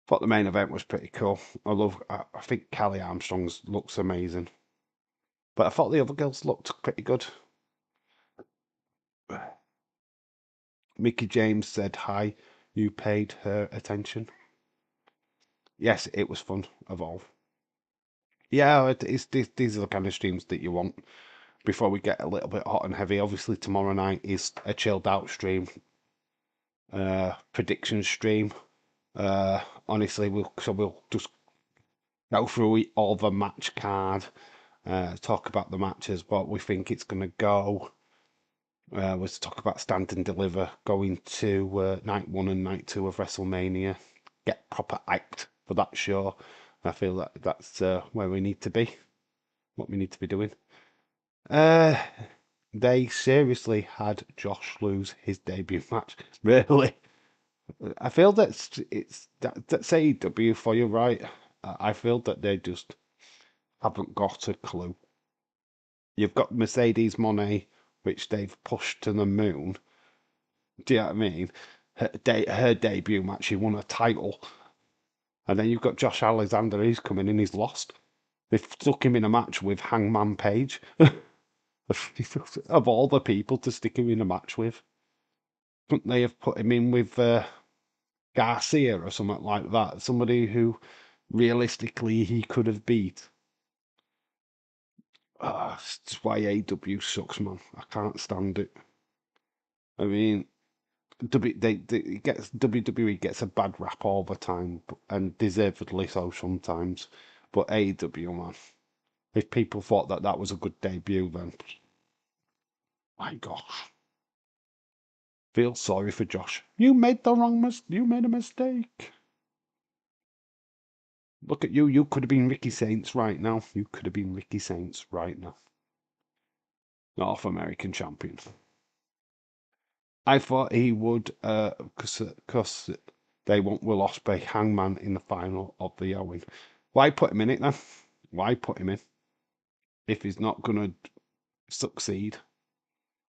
Thought the main event was pretty cool. I think Callie Armstrong's looks amazing. But I thought the other girls looked pretty good. Mickey James said hi. You paid her attention. Yes, it was fun. Evolve. Yeah, these are the kind of streams that you want before we get a little bit hot and heavy. Obviously, tomorrow night is a chilled out stream, prediction stream. Honestly, we'll just go through all the match card, talk about the matches, what we think it's going to go. Was to talk about Stand and Deliver going to night 1 and night 2 of WrestleMania. Get proper hyped for that show. I feel that that's where we need to be. What we need to be doing. They seriously had Josh lose his debut match. Really, I feel that's AEW for you, right? I feel that they just haven't got a clue. You've got Mercedes Moné, which they've pushed to the moon. Do you know what I mean? Her debut match, she won a title. And then you've got Josh Alexander, he's come in and he's lost. They've stuck him in a match with Hangman Page. Of all the people to stick him in a match with. Couldn't they have put him in with Garcia or something like that? Somebody who realistically he could have beat. That's why AW sucks, man. I can't stand it. I mean, WWE gets a bad rap all the time, and deservedly so sometimes. But AEW, man, if people thought that that was a good debut, then my gosh, feel sorry for Josh. You made the wrong You made a mistake. Look at you. You could have been Ricky Saints right now. You could have been Ricky Saints right now. North American champion. I thought he would, because they want Will Ospreay Hangman in the final of the Owen. Why put him in it then? Why put him in if he's not going to succeed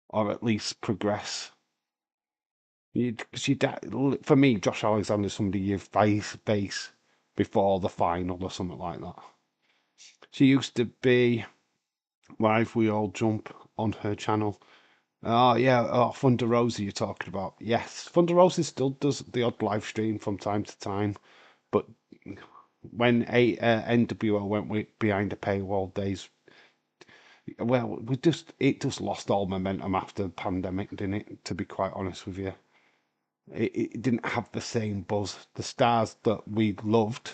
or at least progress? For me, Josh Alexander is somebody you face before the final or something like that. She used to be live. We all jump on her channel. Oh yeah, Thunder Rosa you're talking about. Yes, Thunder Rosa still does the odd live stream from time to time, but when NWO went behind the paywall days, well, it just lost all momentum after the pandemic, didn't it? To be quite honest with you, it didn't have the same buzz. The stars that we loved,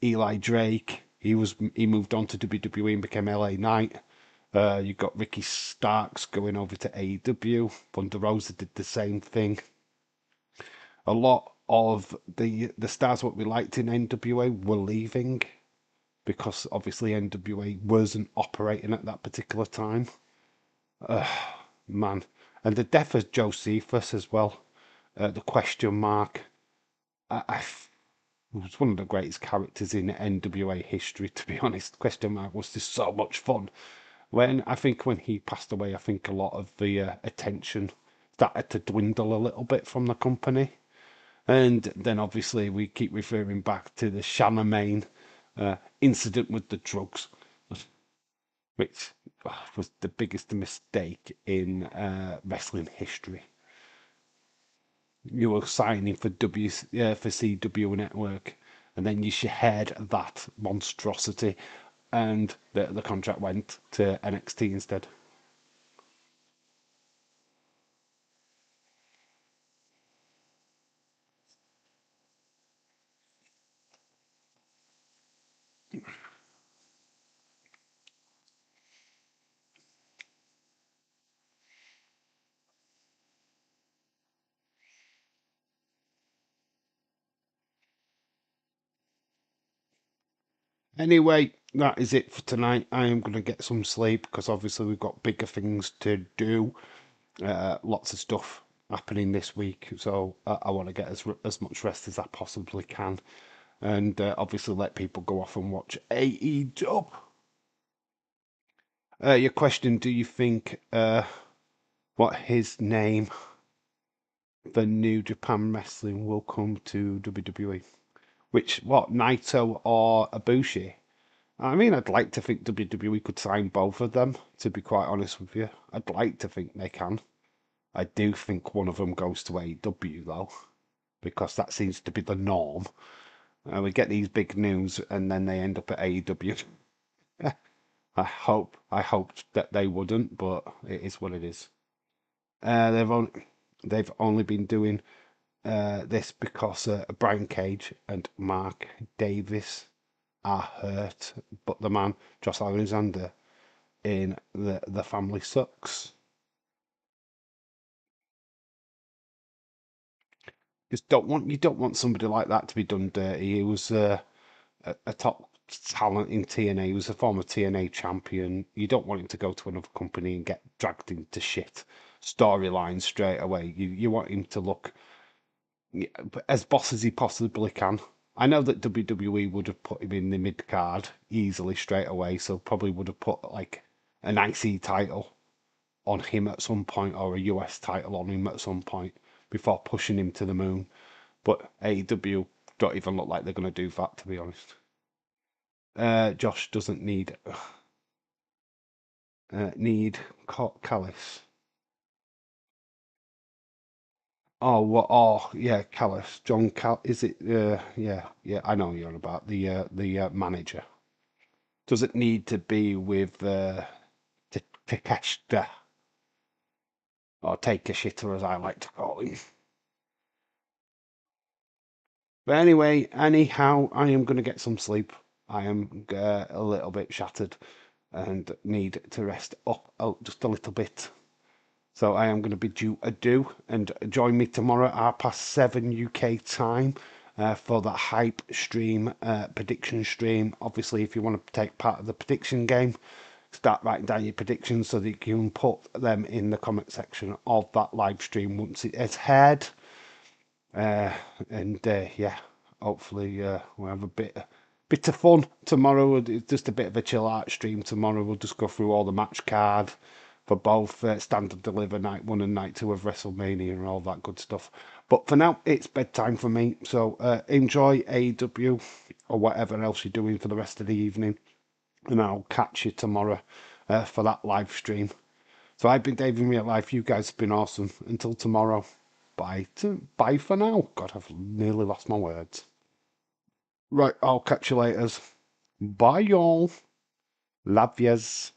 Eli Drake, He moved on to WWE and became LA Knight. You got Ricky Starks going over to AEW. Thunder Rosa did the same thing. A lot of the stars what we liked in NWA were leaving because obviously NWA wasn't operating at that particular time. Man, and the death of Josephus as well. The question mark. I was one of the greatest characters in NWA history, to be honest. Question mark was just so much fun. When he passed away, I think a lot of the attention started to dwindle a little bit from the company. And then obviously we keep referring back to the Charlemagne incident with the drugs, which was the biggest mistake in wrestling history. You were signing for for CW Network, and then you shared that monstrosity, and the contract went to NXT instead. Anyway, that is it for tonight. I am going to get some sleep because obviously we've got bigger things to do. Lots of stuff happening this week, so I want to get as much rest as I possibly can, and obviously let people go off and watch AEW. Your question: do you think what his name for New Japan Wrestling will come to WWE? Which what Naito or Ibushi? I mean, I'd like to think WWE could sign both of them. To be quite honest with you, I'd like to think they can. I do think one of them goes to AEW though, because that seems to be the norm. We get these big news and then they end up at AEW. I hoped that they wouldn't, but it is what it is. They've only been doing this because Brian Cage and Mark Davis are hurt, but the man Josh Alexander in the family sucks. Just don't want somebody like that to be done dirty. He was a top talent in TNA. He was a former TNA champion. You don't want him to go to another company and get dragged into shit storylines straight away. You want him to look as boss as he possibly can. I know that WWE would have put him in the mid card easily straight away, so probably would have put like an IC title on him at some point or a US title on him at some point before pushing him to the moon. But AEW don't even look like they're going to do that, to be honest. Josh doesn't need Callis. Oh, what? Oh, yeah, Callis. John Cal. Is it? Yeah. I know you're on about the manager. Does it need to be with Takeshita or take a shitter as I like to call him? But anyway, anyhow, I am going to get some sleep. I am a little bit shattered and need to rest up just a little bit. So I am going to bid you adieu and join me tomorrow at 7:30 UK time for the hype stream, prediction stream. Obviously, if you want to take part of the prediction game, start writing down your predictions so that you can put them in the comment section of that live stream once it is aired. And yeah, hopefully we'll have a bit of fun tomorrow. It's just a bit of a chill out stream tomorrow. We'll just go through all the match card for both Stand and Deliver Night 1 and Night 2 of WrestleMania and all that good stuff. But for now, it's bedtime for me. So enjoy AEW or whatever else you're doing for the rest of the evening. And I'll catch you tomorrow for that live stream. So I've been Dave in real life. You guys have been awesome. Until tomorrow. Bye for now. God, I've nearly lost my words. Right, I'll catch you later. Bye, y'all. Love yous.